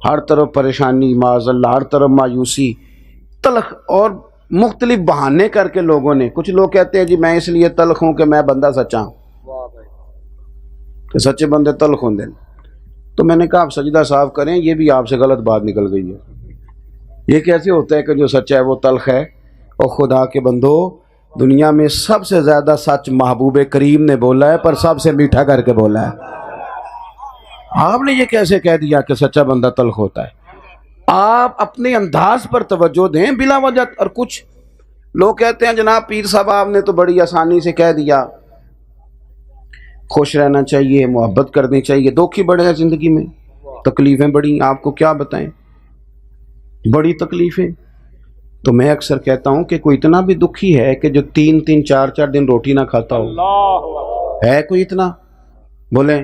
ہر طرف پریشانی، معاذ اللہ، ہر طرف مایوسی، تلخ، اور مختلف بہانے کر کے لوگوں نے، کچھ لوگ کہتے ہیں جی میں اس لیے تلخ ہوں کہ میں بندہ سچا ہوں، کہ سچے بندے تلخ ہوں دیں۔ تو میں نے کہا آپ سجدہ صاف کریں، یہ بھی آپ سے غلط بات نکل گئی ہے۔ یہ کیسے ہوتا ہے کہ جو سچا ہے وہ تلخ ہے؟ اور خدا کے بندو، دنیا میں سب سے زیادہ سچ محبوب کریم نے بولا ہے، پر سب سے میٹھا کر کے بولا ہے۔ آپ نے یہ کیسے کہہ دیا کہ سچا بندہ تلخ ہوتا ہے؟ آپ اپنے انداز پر توجہ دیں بلا وجہ۔ اور کچھ لوگ کہتے ہیں جناب پیر صاحب آپ نے تو بڑی آسانی سے کہہ دیا، خوش رہنا چاہیے، محبت کرنی چاہیے۔ دکھ ہی بڑے ہیں زندگی میں، تکلیفیں بڑی، آپ کو کیا بتائیں، بڑی تکلیفیں۔ تو میں اکثر کہتا ہوں کہ کوئی اتنا بھی دکھی ہے کہ جو 3 4 دن روٹی نہ کھاتا ہو؟ ہے کوئی اتنا؟ بولیں۔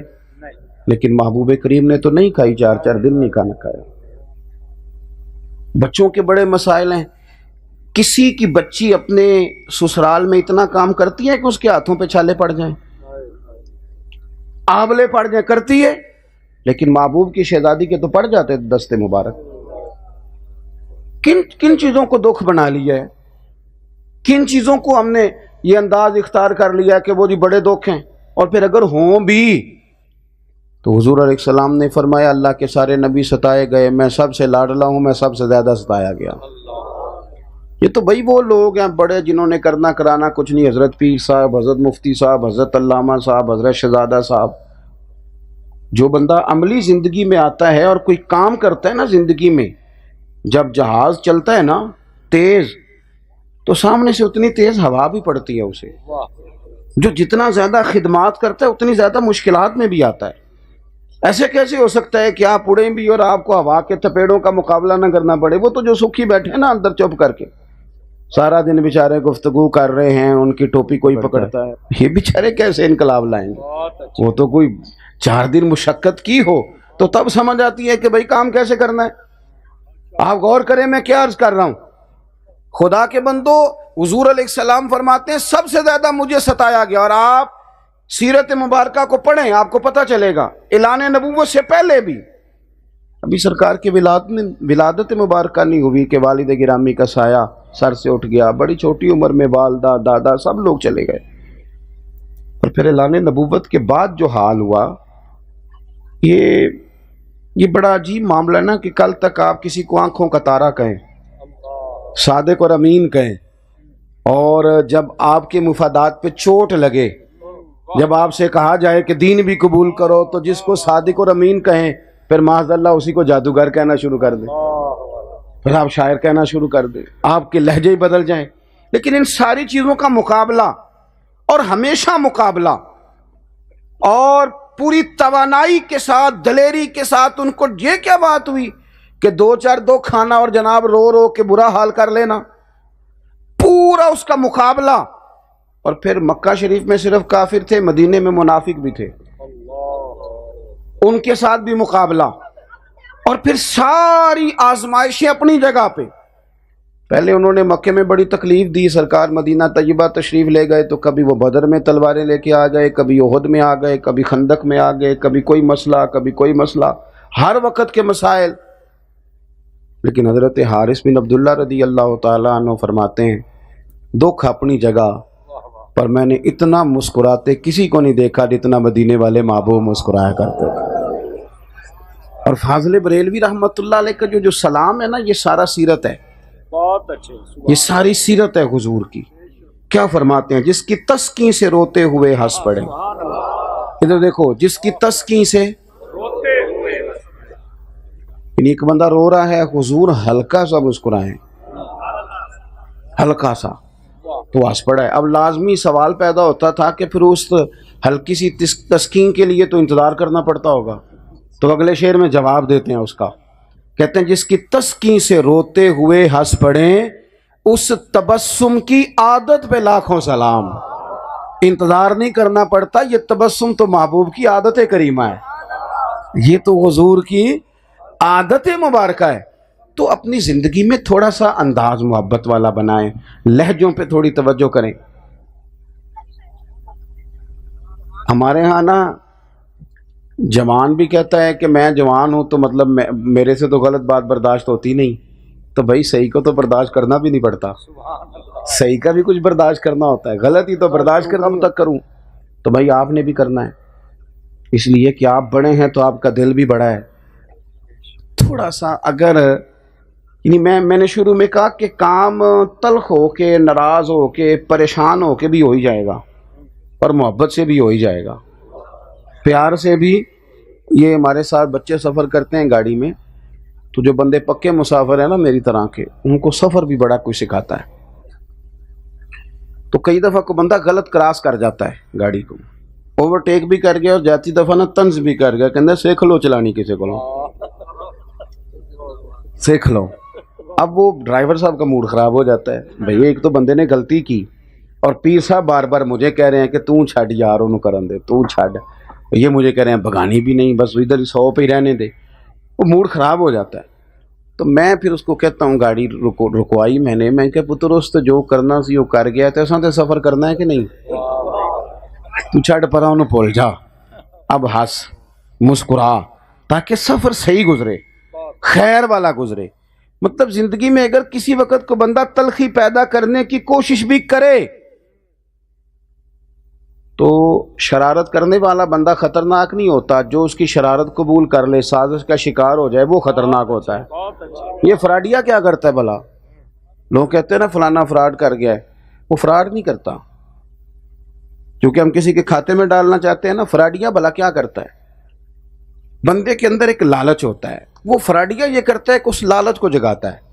لیکن محبوب کریم نے تو نہیں کھائی، 4 دن نہیں کھانا کھایا۔ بچوں کے بڑے مسائل ہیں۔ کسی کی بچی اپنے سسرال میں اتنا کام کرتی ہے کہ اس کے ہاتھوں پہ چھالے پڑ جائیں، آبلے پڑ جائیں، کرتی ہے، لیکن محبوب کی شہزادی کے تو پڑ جاتے دستے مبارک۔ کن چیزوں کو دکھ بنا لیا ہے، کن چیزوں کو ہم نے یہ انداز اختیار کر لیا کہ وہ جی بڑے دکھ ہیں۔ اور پھر اگر ہوں بھی تو حضور علیہ السلام نے فرمایا اللہ کے سارے نبی ستائے گئے، میں سب سے لاڈلا ہوں، میں سب سے زیادہ ستایا گیا۔ یہ تو بھائی وہ لوگ ہیں بڑے جنہوں نے کرنا کرانا کچھ نہیں، حضرت پیر صاحب، حضرت مفتی صاحب، حضرت علامہ صاحب، حضرت شہزادہ صاحب۔ جو بندہ عملی زندگی میں آتا ہے اور کوئی کام کرتا ہے نا زندگی میں، جب جہاز چلتا ہے نا تیز، تو سامنے سے اتنی تیز ہوا بھی پڑتی ہے اسے۔ جو جتنا زیادہ خدمات کرتا ہے اتنی زیادہ مشکلات میں بھی آتا ہے۔ ایسے کیسے ہو سکتا ہے کہ آپ اڑیں بھی اور آپ کو ہوا کے تھپیڑوں کا مقابلہ نہ کرنا پڑے؟ وہ تو جو سکھی بیٹھے ہیں نا اندر چپ کر کے، سارا دن بیچارے گفتگو کر رہے ہیں، ان کی ٹوپی کوئی پکڑتا ہے، یہ بیچارے کیسے انقلاب لائیں گے؟ وہ تو کوئی 4 دن مشقت کی ہو تو تب سمجھ آتی ہے کہ بھائی کام کیسے کرنا ہے۔ آپ غور کریں میں کیا عرض کر رہا ہوں۔ خدا کے بندو، حضور علیہ السلام فرماتے ہیں سب سے زیادہ مجھے ستایا گیا۔ اور آپ سیرت مبارکہ کو پڑھیں، آپ کو پتہ چلے گا اعلان نبوت سے پہلے بھی، ابھی سرکار کی ولادت مبارکہ نہیں ہوئی کہ والد گرامی کا سایہ سر سے اٹھ گیا، بڑی چھوٹی عمر میں والدہ دادا سب لوگ چلے گئے۔ اور پھر اعلان نبوت کے بعد جو حال ہوا، یہ بڑا عجیب معاملہ نا کہ کل تک آپ کسی کو آنکھوں کا تارا کہیں، صادق اور امین کہیں، اور جب آپ کے مفادات پہ چوٹ لگے، جب آپ سے کہا جائے کہ دین بھی قبول کرو، تو جس کو صادق اور امین کہیں پھر معاذ اللہ اسی کو جادوگر کہنا شروع کر دیں، پھر آپ شاعر کہنا شروع کر دیں، آپ کے لہجے ہی بدل جائیں۔ لیکن ان ساری چیزوں کا مقابلہ، اور ہمیشہ مقابلہ، اور پوری توانائی کے ساتھ، دلیری کے ساتھ، ان کو یہ کیا بات ہوئی کہ 2 کھانا اور جناب رو رو کے برا حال کر لینا، پورا اس کا مقابلہ۔ اور پھر مکہ شریف میں صرف کافر تھے، مدینے میں منافق بھی تھے، ان کے ساتھ بھی مقابلہ۔ اور پھر ساری آزمائشیں اپنی جگہ پہ۔ پہلے انہوں نے مکے میں بڑی تکلیف دی، سرکار مدینہ طیبہ تشریف لے گئے تو کبھی وہ بدر میں تلواریں لے کے آ گئے، کبھی احد میں آ گئے، کبھی خندق میں آ گئے، کبھی کوئی مسئلہ کبھی کوئی مسئلہ، ہر وقت کے مسائل۔ لیکن حضرت حارث بن عبداللہ رضی اللہ تعالیٰ عنہ فرماتے ہیں دکھ اپنی جگہ، پر میں نے اتنا مسکراتے کسی کو نہیں دیکھا جتنا مدینے والے محبوب مسکرایا کرتے تھے۔ اور فاضل بریلوی رحمۃ اللہ علیہ کا جو سلام ہے نا، یہ سارا سیرت ہے، بہت اچھے، یہ ساری سیرت ہے حضور کی۔ کیا فرماتے ہیں؟ جس کی تسکین سے روتے ہوئے ہنس پڑے۔ ادھر دیکھو، جس کی تسکین سے روتے ہوئے، یعنی ایک بندہ رو رہا ہے، حضور ہلکا سا مسکرائیں، ہلکا سا تو ہنس پڑا ہے۔ اب لازمی سوال پیدا ہوتا تھا کہ پھر اس ہلکی سی تسکین کے لیے تو انتظار کرنا پڑتا ہوگا، تو اگلے شعر میں جواب دیتے ہیں اس کا، کہتے ہیں جس کی تسکین سے روتے ہوئے ہنس پڑیں، اس تبسم کی عادت پہ لاکھوں سلام۔ انتظار نہیں کرنا پڑتا، یہ تبسم تو محبوب کی عادت کریمہ ہے، یہ تو حضور کی عادت مبارکہ ہے۔ تو اپنی زندگی میں تھوڑا سا انداز محبت والا بنائیں، لہجوں پہ تھوڑی توجہ کریں۔ ہمارے ہاں نا جوان بھی کہتا ہے کہ میں جوان ہوں تو مطلب میرے سے تو غلط بات برداشت ہوتی نہیں، تو بھائی صحیح کو تو برداشت کرنا بھی نہیں پڑتا، صحیح کا بھی کچھ برداشت کرنا ہوتا ہے، غلط ہی تو برداشت کرنا تک کروں، تو بھائی آپ نے بھی کرنا ہے، اس لیے کہ آپ بڑے ہیں تو آپ کا دل بھی بڑا ہے۔ تھوڑا سا اگر یعنی میں نے شروع میں کہا کہ کام تلخ ہو کے، ناراض ہو کے، پریشان ہو کے بھی ہو ہی جائے گا، اور محبت سے بھی ہو ہی جائے گا، پیار سے بھی۔ یہ ہمارے ساتھ بچے سفر کرتے ہیں گاڑی میں، تو جو بندے پکے مسافر ہیں نا میری طرح کے، ان کو سفر بھی بڑا کچھ سکھاتا ہے۔ تو کئی دفعہ کو بندہ غلط کراس کر جاتا ہے گاڑی کو، اوور ٹیک بھی کر گیا اور جاتی دفعہ نا طنز بھی کر گیا، کہندے سیکھ لو چلانی کسی کو، سیکھ لو۔ اب وہ ڈرائیور صاحب کا موڈ خراب ہو جاتا ہے، بھئی ایک تو بندے نے غلطی کی، اور پیر صاحب بار بار مجھے کہہ رہے ہیں کہ تو چھڈ یار انہوں کرن دے، تو چھڈ، یہ مجھے کہہ رہے ہیں بھگانی بھی نہیں، بس ادھر 100 پہ ہی رہنے دے، وہ موڈ خراب ہو جاتا ہے۔ تو میں پھر اس کو کہتا ہوں، گاڑی رکوائی میں نے، میں کہ پتر اس تو جو کرنا سی وہ کر گیا، تو ایسا تو سفر کرنا ہے کہ نہیں، تو چھڈ پرا انہوں بھول جا، اب ہنس مسکرا، تاکہ سفر صحیح گزرے، خیر والا گزرے۔ مطلب زندگی میں اگر کسی وقت کو بندہ تلخی پیدا کرنے کی کوشش بھی کرے تو شرارت کرنے والا بندہ خطرناک نہیں ہوتا، جو اس کی شرارت قبول کر لے، سازش کا شکار ہو جائے، وہ خطرناک ہوتا ہے۔ بہت اچھے۔ یہ فراڈیا کیا کرتا ہے بھلا؟ لوگ کہتے ہیں نا فلانا فراڈ کر گیا ہے، وہ فراڈ نہیں کرتا، کیونکہ ہم کسی کے کھاتے میں ڈالنا چاہتے ہیں نا۔ فراڈیا بھلا کیا کرتا ہے؟ بندے کے اندر ایک لالچ ہوتا ہے، وہ فراڈیا یہ کرتا ہے کہ اس لالچ کو جگاتا ہے۔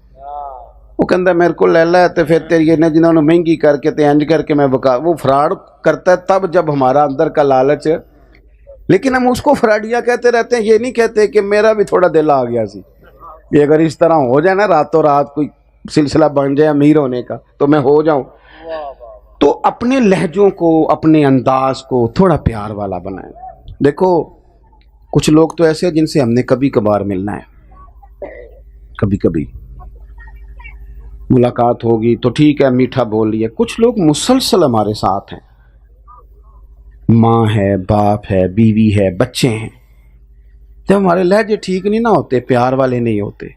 وہ کہتا ہے میرے کو لے لے تے پھر تیری نے جنہوں نے مہنگی کر کے تے انج کر کے میں بکا، وہ فراڈ کرتا ہے تب جب ہمارا اندر کا لالچ ہے، لیکن ہم اس کو فراڈیا کہتے رہتے ہیں، یہ نہیں کہتے کہ میرا بھی تھوڑا دل آ گیا سی، یہ اگر اس طرح ہو جائے نا راتوں رات کوئی سلسلہ بن جائے امیر ہونے کا تو میں ہو جاؤں۔ تو اپنے لہجوں کو، اپنے انداز کو تھوڑا پیار والا بنائیں۔ دیکھو کچھ لوگ تو ایسے ہیں جن سے ہم نے کبھی کبھار ملنا ہے، کبھی کبھی ملاقات ہوگی تو ٹھیک ہے، میٹھا بول لیا۔ کچھ لوگ مسلسل ہمارے ساتھ ہیں، ماں ہے، باپ ہے، بیوی ہے، بچے ہیں، جب ہمارے لہجے ٹھیک نہیں نہ ہوتے، پیار والے نہیں ہوتے،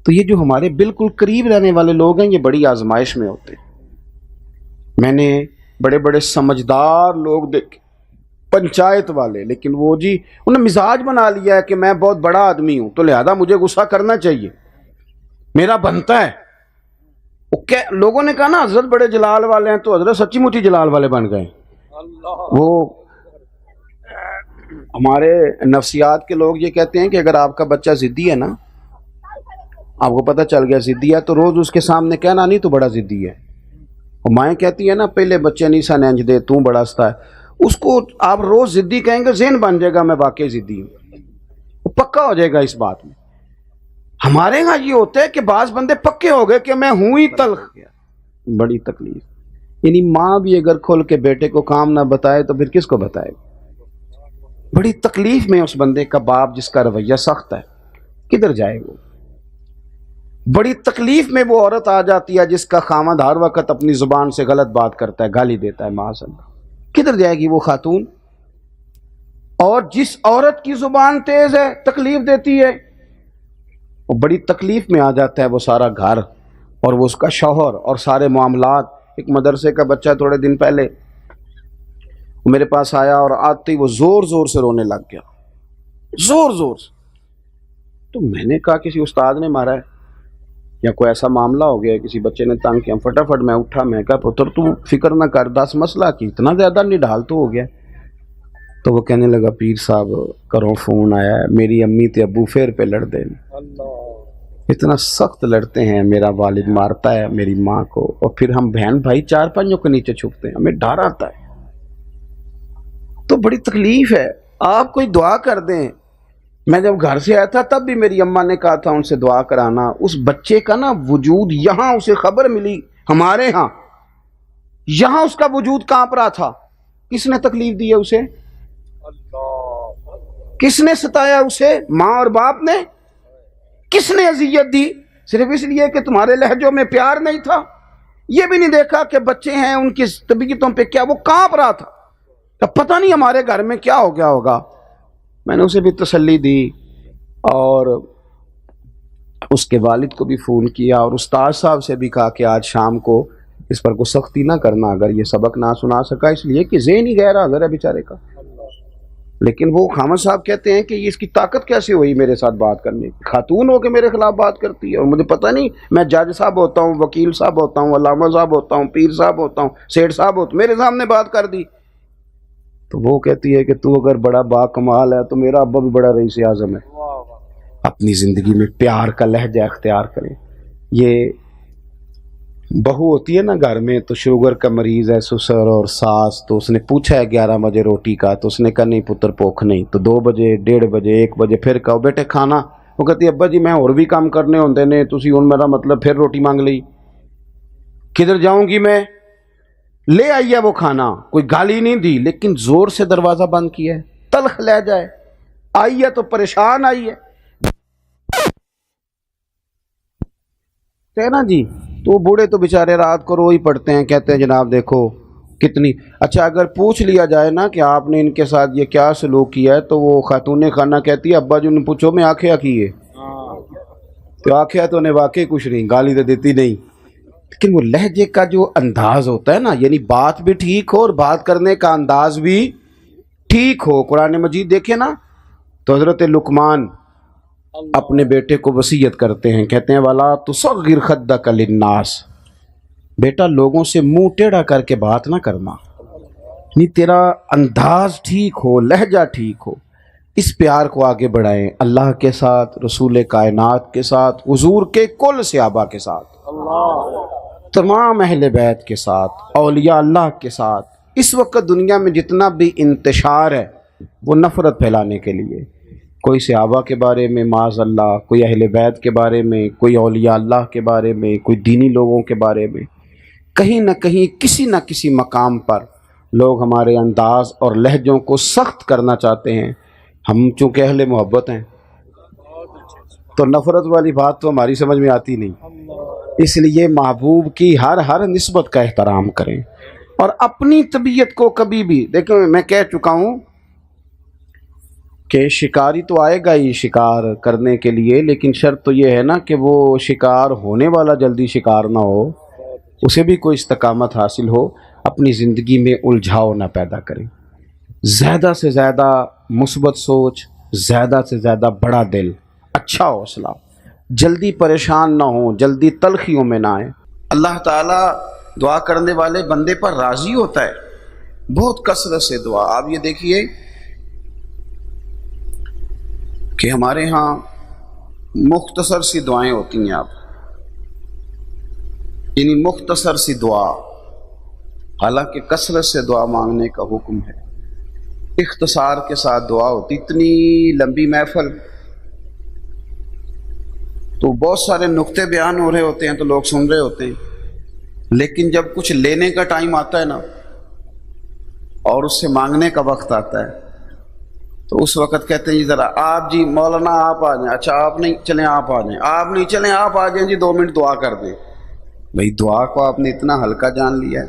تو یہ جو ہمارے بالکل قریب رہنے والے لوگ ہیں یہ بڑی آزمائش میں ہوتے۔ میں نے بڑے بڑے سمجھدار لوگ دیکھے، پنچایت والے، لیکن وہ جی انہوں نے مزاج بنا لیا ہے کہ میں بہت بڑا آدمی ہوں تو لہذا مجھے غصہ کرنا چاہیے، میرا بنتا ہے۔ لوگوں نے کہا نا حضرت بڑے جلال والے ہیں، تو حضرت سچی مچی جلال والے بن گئے۔ وہ ہمارے نفسیات کے لوگ یہ کہتے ہیں کہ اگر آپ کا بچہ ضدی ہے نا، آپ کو پتہ چل گیا ضدی ہے، تو روز اس کے سامنے کہنا نہیں تو بڑا ضدی ہے۔ اور مائیں کہتی ہیں نا پہلے بچے نہیں سا نینج دے تو بڑا ستا ہے، اس کو آپ روز ضدی کہیں گے، ذہن بن جائے گا میں واقعی ضدی ہوں، وہ پکا ہو جائے گا اس بات میں۔ ہمارے ہاں یہ ہوتا ہے کہ بعض بندے پکے ہو گئے کہ میں ہوں ہی تلخ، بڑی تکلیف۔ یعنی ماں بھی اگر کھل کے بیٹے کو کام نہ بتائے تو پھر کس کو بتائے؟ بڑی تکلیف میں اس بندے کا باپ جس کا رویہ سخت ہے، کدھر جائے وہ؟ بڑی تکلیف میں وہ عورت آ جاتی ہے جس کا خامد ہر وقت اپنی زبان سے غلط بات کرتا ہے، گالی دیتا ہے، معاذ اللہ، کدھر جائے گی وہ خاتون؟ اور جس عورت کی زبان تیز ہے، تکلیف دیتی ہے، وہ بڑی تکلیف میں آ جاتا ہے وہ سارا گھر اور وہ اس کا شوہر اور سارے معاملات۔ ایک مدرسے کا بچہ تھوڑے دن پہلے وہ میرے پاس آیا اور آتے ہی وہ زور زور سے رونے لگ گیا، زور زور سے۔ تو میں نے کہا کسی استاد نے مارا ہے یا کوئی ایسا معاملہ ہو گیا، کسی بچے نے تنگ کیا۔ فٹافٹ میں اٹھا، میں کہا پتر تو فکر نہ کر، 10 مسئلہ کی اتنا زیادہ نڈال تو ہو گیا۔ تو وہ کہنے لگا پیر صاحب کرو فون آیا ہے، میری امی تے ابو پھر پہ لڑ دیں، اتنا سخت لڑتے ہیں، میرا والد مارتا ہے میری ماں کو، اور پھر ہم بہن بھائی 4 کے نیچے چھپتے ہیں، ہمیں ڈر آتا ہے۔ تو بڑی تکلیف ہے، آپ کوئی دعا کر دیں۔ میں جب گھر سے آیا تھا تب بھی میری اماں نے کہا تھا ان سے دعا کرانا۔ اس بچے کا نا وجود، یہاں اسے خبر ملی ہمارے ہاں، یہاں اس کا وجود کانپ رہا تھا۔ کس نے تکلیف دی ہے اسے؟ کس نے ستایا اسے؟ ماں اور باپ نے؟ کس نے اذیت دی؟ صرف اس لیے کہ تمہارے لہجوں میں پیار نہیں تھا؟ یہ بھی نہیں دیکھا کہ بچے ہیں ان کی طبیعتوں پہ کیا، وہ کانپ رہا تھا۔ اب پتہ نہیں ہمارے گھر میں کیا ہو گیا ہوگا، میں نے اسے بھی تسلی دی اور اس کے والد کو بھی فون کیا اور استاد صاحب سے بھی کہا کہ آج شام کو اس پر کوئی سختی نہ کرنا اگر یہ سبق نہ سنا سکا، اس لیے کہ ذہن ہی غیر حاضر ہے بیچارے کا۔ لیکن وہ خامد صاحب کہتے ہیں کہ یہ اس کی طاقت کیسے ہوئی میرے ساتھ بات کرنے کی، خاتون ہو کے میرے خلاف بات کرتی ہے، اور مجھے پتہ نہیں میں جج صاحب ہوتا ہوں، وکیل صاحب ہوتا ہوں، علامہ صاحب ہوتا ہوں، پیر صاحب ہوتا ہوں، سیٹھ صاحب ہوتا ہوں، میرے سامنے بات کر دی۔ تو وہ کہتی ہے کہ تو اگر بڑا با کمال ہے تو میرا ابا بھی بڑا رئیس اعظم ہے۔ اپنی زندگی میں پیار کا لہجہ اختیار کریں۔ یہ بہو ہوتی ہے نا گھر میں، تو شوگر کا مریض ہے سسر اور ساس، تو اس نے پوچھا ہے 11 بجے روٹی کا، تو اس نے کہا نہیں پتر پوکھ نہیں، تو 2 بجے 1:30 بجے 1 بجے پھر کہو بیٹے کھانا، وہ کہتی ہے ابا جی میں اور بھی کام کرنے ہوندے نے، تسی ہن میرا مطلب پھر روٹی مانگ لی، کدھر جاؤں گی میں؟ لے آئی ہے وہ کھانا، کوئی گالی نہیں دی لیکن زور سے دروازہ بند کیا ہے، تلخ لے جائے، آئی ہے تو پریشان آئی ہے نا جی۔ تو بوڑھے تو بیچارے رات کو رو ہی پڑتے ہیں، کہتے ہیں جناب دیکھو کتنی اچھا، اگر پوچھ لیا جائے نا کہ آپ نے ان کے ساتھ یہ کیا سلوک کیا ہے، تو وہ خاتون خانہ کہتی ہے ابا جی نے پوچھو میں آنکھیں کیے، تو آنکھیں تو انہیں واقعی کچھ نہیں، گالی تو دیتی نہیں، لیکن وہ لہجے کا جو انداز ہوتا ہے نا، یعنی بات بھی ٹھیک ہو اور بات کرنے کا انداز بھی ٹھیک ہو۔ قرآن مجید دیکھیں نا تو حضرت لقمان اپنے بیٹے کو وصیت کرتے ہیں، کہتے ہیں وَلَا تُصَغِّرْ خَدَّكَ لِلنَّاسِ، بیٹا لوگوں سے منہ ٹیڑھا کر کے بات نہ کرنا، نہیں تیرا انداز ٹھیک ہو، لہجہ ٹھیک ہو۔ اس پیار کو آگے بڑھائیں اللہ کے ساتھ، رسول کائنات کے ساتھ، حضور کے کل صحابہ کے ساتھ، تمام اہل بیت کے ساتھ، اولیاء اللہ کے ساتھ۔ اس وقت دنیا میں جتنا بھی انتشار ہے وہ نفرت پھیلانے کے لیے، کوئی صحابہ کے بارے میں معاذ اللہ، کوئی اہل بیت کے بارے میں، کوئی اولیاء اللہ کے بارے میں، کوئی دینی لوگوں کے بارے میں، کہیں نہ کہیں کسی نہ کسی مقام پر لوگ ہمارے انداز اور لہجوں کو سخت کرنا چاہتے ہیں۔ ہم چونکہ اہل محبت ہیں تو نفرت والی بات تو ہماری سمجھ میں آتی نہیں، اس لیے محبوب کی ہر نسبت کا احترام کریں، اور اپنی طبیعت کو کبھی بھی دیکھیں، میں کہہ چکا ہوں کہ شکاری تو آئے گا ہی شکار کرنے کے لیے، لیکن شرط تو یہ ہے نا کہ وہ شکار ہونے والا جلدی شکار نہ ہو، اسے بھی کوئی استقامت حاصل ہو، اپنی زندگی میں الجھاؤ نہ پیدا کریں، زیادہ سے زیادہ مثبت سوچ، زیادہ سے زیادہ بڑا دل، اچھا حوصلہ، جلدی پریشان نہ ہوں، جلدی تلخیوں میں نہ آئیں۔ اللہ تعالیٰ دعا کرنے والے بندے پر راضی ہوتا ہے، بہت کثرت سے دعا۔ آپ یہ دیکھیے کہ ہمارے ہاں مختصر سی دعائیں ہوتی ہیں، آپ یعنی مختصر سی دعا، حالانکہ کثرت سے دعا مانگنے کا حکم ہے، اختصار کے ساتھ دعا ہوتی۔ اتنی لمبی محفل تو بہت سارے نقطے بیان ہو رہے ہوتے ہیں تو لوگ سن رہے ہوتے ہیں، لیکن جب کچھ لینے کا ٹائم آتا ہے نا اور اس سے مانگنے کا وقت آتا ہے تو اس وقت کہتے ہیں جی ذرا آپ جی مولانا آپ آ جائیں، اچھا آپ نہیں چلیں آپ آ جائیں، آپ نہیں چلیں آپ آ جائیں جی 2 منٹ دعا کر دیں۔ بھئی دعا کو آپ نے اتنا ہلکا جان لیا ہے،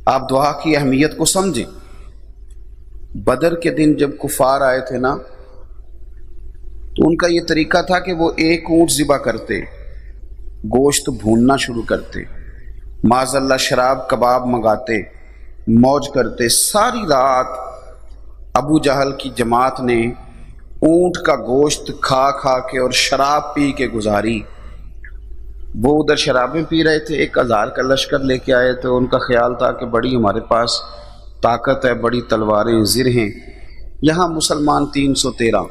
آپ دعا کی اہمیت کو سمجھیں۔ بدر کے دن جب کفار آئے تھے نا تو ان کا یہ طریقہ تھا کہ وہ 1 اونٹ ذبح کرتے، گوشت بھوننا شروع کرتے، معاذ اللہ شراب کباب منگاتے، موج کرتے، ساری رات ابو جہل کی جماعت نے اونٹ کا گوشت کھا کھا کے اور شراب پی کے گزاری۔ وہ ادھر شرابیں پی رہے تھے، 1000 کا لشکر لے کے آئے تھے، ان کا خیال تھا کہ بڑی ہمارے پاس طاقت ہے، بڑی تلواریں زر ہیں، یہاں مسلمان 313،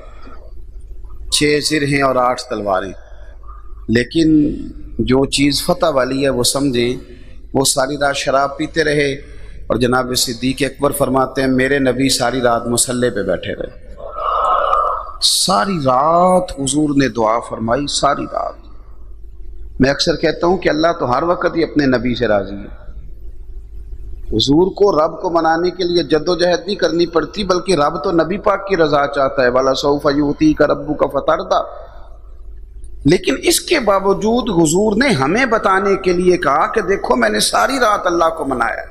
6 زر ہیں اور 8 تلواریں، لیکن جو چیز فتح والی ہے وہ سمجھیں، وہ ساری رات شراب پیتے رہے، اور جناب صدیق اکبر فرماتے ہیں میرے نبی ساری رات مصلے پہ بیٹھے رہے، ساری رات حضور نے دعا فرمائی، ساری رات۔ میں اکثر کہتا ہوں کہ اللہ تو ہر وقت ہی اپنے نبی سے راضی ہے، حضور کو رب کو منانے کے لیے جد و جہد نہیں کرنی پڑتی، بلکہ رب تو نبی پاک کی رضا چاہتا ہے، وَلَسَوْفَ يُؤْتِيكَ رَبُّكَ فَتَرْضَىٰ، لیکن اس کے باوجود حضور نے ہمیں بتانے کے لیے کہا کہ دیکھو میں نے ساری رات اللہ کو منایا،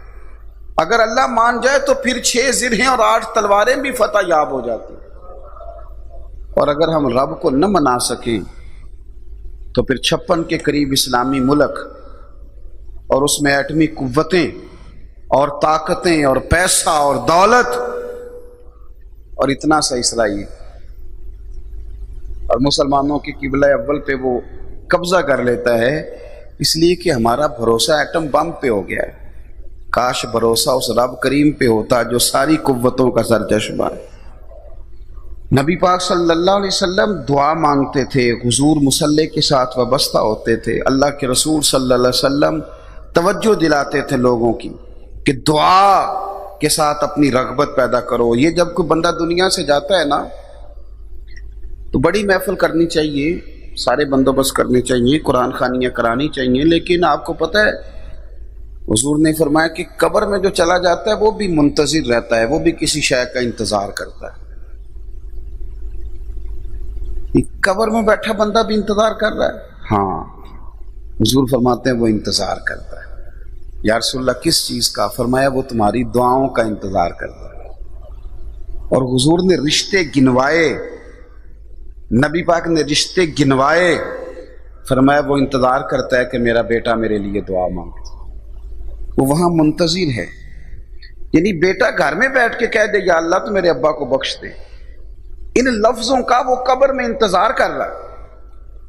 اگر اللہ مان جائے تو پھر 6 زر ہیں اور 8 تلواریں بھی فتح یاب ہو جاتی۔ اور اگر ہم رب کو نہ منا سکیں تو پھر 56 کے قریب اسلامی ملک اور اس میں ایٹمی قوتیں اور طاقتیں اور پیسہ اور دولت اور اتنا سا اسرائیل اور مسلمانوں کی قبلہ اول پہ وہ قبضہ کر لیتا ہے، اس لیے کہ ہمارا بھروسہ ایٹم بم پہ ہو گیا ہے۔ کاش بھروسہ اس رب کریم پہ ہوتا جو ساری قوتوں کا سرچشمہ ہے۔ نبی پاک صلی اللہ علیہ وسلم دعا مانگتے تھے، حضور مصلی کے ساتھ وابستہ ہوتے تھے، اللہ کے رسول صلی اللہ علیہ وسلم توجہ دلاتے تھے لوگوں کی کہ دعا کے ساتھ اپنی رغبت پیدا کرو۔ یہ جب کوئی بندہ دنیا سے جاتا ہے نا تو بڑی محفل کرنی چاہیے، سارے بندوبست کرنے چاہیے، قرآن خوانیاں کرانی چاہیے، لیکن آپ کو پتہ ہے حضور نے فرمایا کہ قبر میں جو چلا جاتا ہے وہ بھی منتظر رہتا ہے، وہ بھی کسی شے کا انتظار کرتا ہے۔ قبر میں بیٹھا بندہ بھی انتظار کر رہا ہے، ہاں حضور فرماتے ہیں وہ انتظار کرتا ہے۔ یا رسول اللہ کس چیز کا؟ فرمایا وہ تمہاری دعاؤں کا انتظار کرتا ہے۔ اور حضور نے رشتے گنوائے، نبی پاک نے رشتے گنوائے، فرمایا وہ انتظار کرتا ہے کہ میرا بیٹا میرے لیے دعا مانگے، وہ وہاں منتظر ہے۔ یعنی بیٹا گھر میں بیٹھ کے کہہ دے یا اللہ تو میرے ابا کو بخش دے، ان لفظوں کا وہ قبر میں انتظار کر رہا ہے،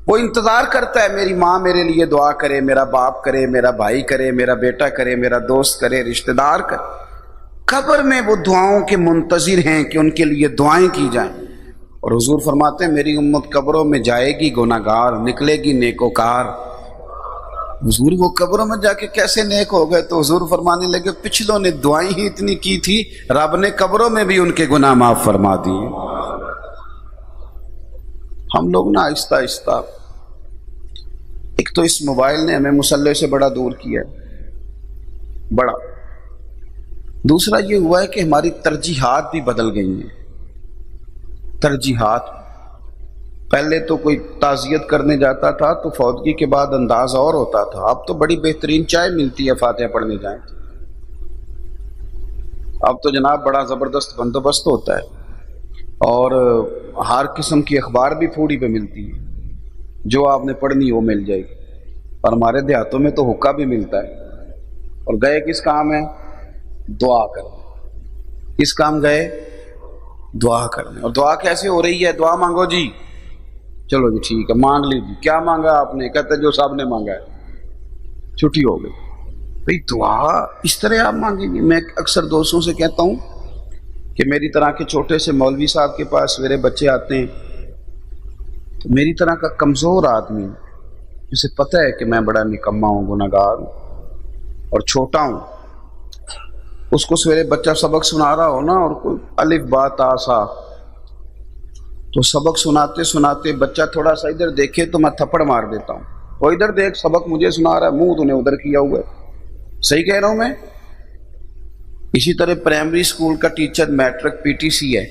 وہ انتظار کرتا ہے میری ماں میرے لیے دعا کرے، میرا باپ کرے، میرا بھائی کرے، میرا بیٹا کرے، میرا دوست کرے، رشتہ دار کرے۔ قبر میں وہ دعاؤں کے منتظر ہیں کہ ان کے لیے دعائیں کی جائیں۔ اور حضور فرماتے ہیں میری امت قبروں میں جائے گی گناہگار، نکلے گی نیکوکار۔ حضور وہ قبروں میں جا کے کیسے نیک ہو گئے؟ تو حضور فرمانے لگے پچھلوں نے دعائیں ہی اتنی کی تھی، رب نے قبروں میں بھی ان کے گناہ معاف فرما دیے۔ ہم لوگ نا آہستہ آہستہ، ایک تو اس موبائل نے ہمیں مصلی سے بڑا دور کیا ہے، بڑا۔ دوسرا یہ ہوا ہے کہ ہماری ترجیحات بھی بدل گئی ہیں۔ ترجیحات، پہلے تو کوئی تعزیت کرنے جاتا تھا تو فوتگی کے بعد انداز اور ہوتا تھا، اب تو بڑی بہترین چائے ملتی ہے فاتحہ پڑھنے جائیں، اب تو جناب بڑا زبردست بندوبست ہوتا ہے، اور ہر قسم کی اخبار بھی پھوڑی پہ ملتی ہے، جو آپ نے پڑھنی وہ مل جائے گی۔ اور ہمارے دیہاتوں میں تو حقہ بھی ملتا ہے۔ اور گئے کس کام ہے؟ دعا کرنے۔ کس کام گئے؟ دعا کرنے۔ اور دعا کیسے ہو رہی ہے؟ دعا مانگو جی، چلو جی ٹھیک ہے مانگ لیجیے، کیا مانگا آپ نے؟ کہتے جو صاحب نے مانگا ہے، چھٹی ہو گئی۔ بھئی دعا اس طرح آپ مانگیں گے؟ میں اکثر دوستوں سے کہتا ہوں کہ میری طرح کے چھوٹے سے مولوی صاحب کے پاس میرے بچے آتے ہیں، تو میری طرح کا کمزور آدمی جسے پتہ ہے کہ میں بڑا نکما ہوں، گناہگار ہوں اور چھوٹا ہوں، اس کو سویرے بچہ سبق سنا رہا ہو نا اور کوئی الف با تا سا، تو سبق سناتے سناتے بچہ تھوڑا سا ادھر دیکھے تو میں تھپڑ مار دیتا ہوں، وہ ادھر دیکھ سبق مجھے سنا رہا ہے، منہ تو نے ادھر کیا ہوا ہے۔ صحیح کہہ رہا ہوں میں؟ اسی طرح پرائمری اسکول کا teacher matric P T C ہے،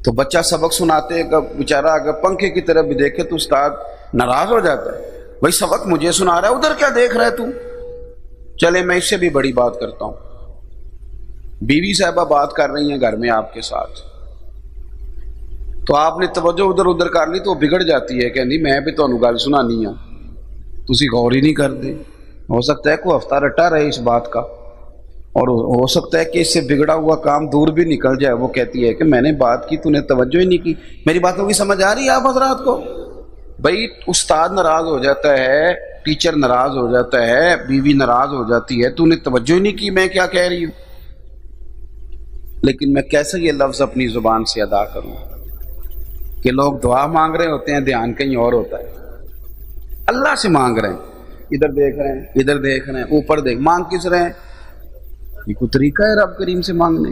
تو بچہ سبق سناتے بیچارہ اگر پنکھے کی طرف بھی دیکھے تو استاد ناراض ہو جاتا ہے، بھائی سبق مجھے سنا رہا ہے ادھر کیا دیکھ رہا ہے تو؟ چلے میں اس سے بھی بڑی بات کرتا ہوں، بیوی صاحبہ بات کر رہی ہیں گھر میں آپ کے ساتھ، تو آپ نے توجہ ادھر ادھر کر لی تو وہ بگڑ جاتی ہے، کہ میں بھی تمہیں گل سنانی ہوں، تسی غور ہی نہیں کرتے۔ ہو سکتا ہے کوئی ہفتہ رٹا رہے اس بات کا، اور ہو سکتا ہے کہ اس سے بگڑا ہوا کام دور بھی نکل جائے۔ وہ کہتی ہے کہ میں نے بات کی تو نے توجہ ہی نہیں کی۔ میری باتوں کی سمجھ آ رہی ہے آپ حضرات کو؟ بھائی استاد ناراض ہو جاتا ہے، ٹیچر ناراض ہو جاتا ہے، بیوی ناراض ہو جاتی ہے، تو نے توجہ ہی نہیں کی میں کیا کہہ رہی ہوں۔ لیکن میں کیسے یہ لفظ اپنی زبان سے ادا کروں کہ لوگ دعا مانگ رہے ہوتے ہیں، دھیان کہیں اور ہوتا ہے، اللہ سے مانگ رہے ہیں، ادھر دیکھ رہے ہیں، ادھر دیکھ رہے ہیں، اوپر دیکھ، مانگ کس رہے ہیں؟ یہ کوئی طریقہ ہے رب کریم سے مانگنے؟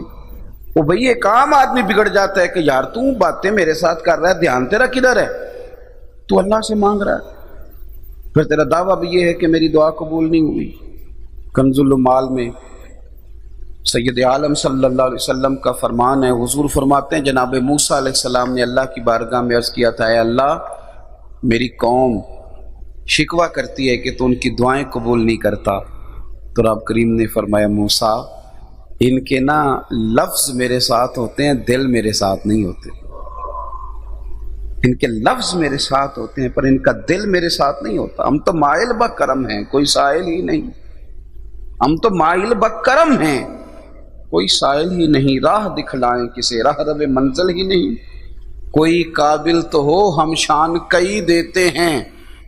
وہ بھئی ایک عام آدمی بگڑ جاتا ہے کہ یار تو باتیں میرے ساتھ کر رہا ہے، دھیان تیرا کدھر ہے؟ تو اللہ سے مانگ رہا ہے، پھر تیرا دعویٰ بھی یہ ہے کہ میری دعا قبول نہیں ہوئی۔ کنز المال میں سید عالم صلی اللہ علیہ وسلم کا فرمان ہے، حضور فرماتے ہیں جناب موسیٰ علیہ السلام نے اللہ کی بارگاہ میں عرض کیا تھا، اے اللہ میری قوم شکوہ کرتی ہے کہ تو ان کی دعائیں قبول نہیں کرتا، تو رب کریم نے فرمایا موسیٰ ان کے نا لفظ میرے ساتھ ہوتے ہیں، دل میرے ساتھ نہیں ہوتے۔ ان کے لفظ میرے ساتھ ہوتے ہیں پر ان کا دل میرے ساتھ نہیں ہوتا. ہم تو مائل بکرم ہیں، کوئی سائل ہی نہیں. ہم تو مائل بکرم ہیں، کوئی سائل ہی نہیں. راہ دکھلائیں کسے، راہ رب منزل ہی نہیں. کوئی قابل تو ہو ہم شان کئی دیتے ہیں،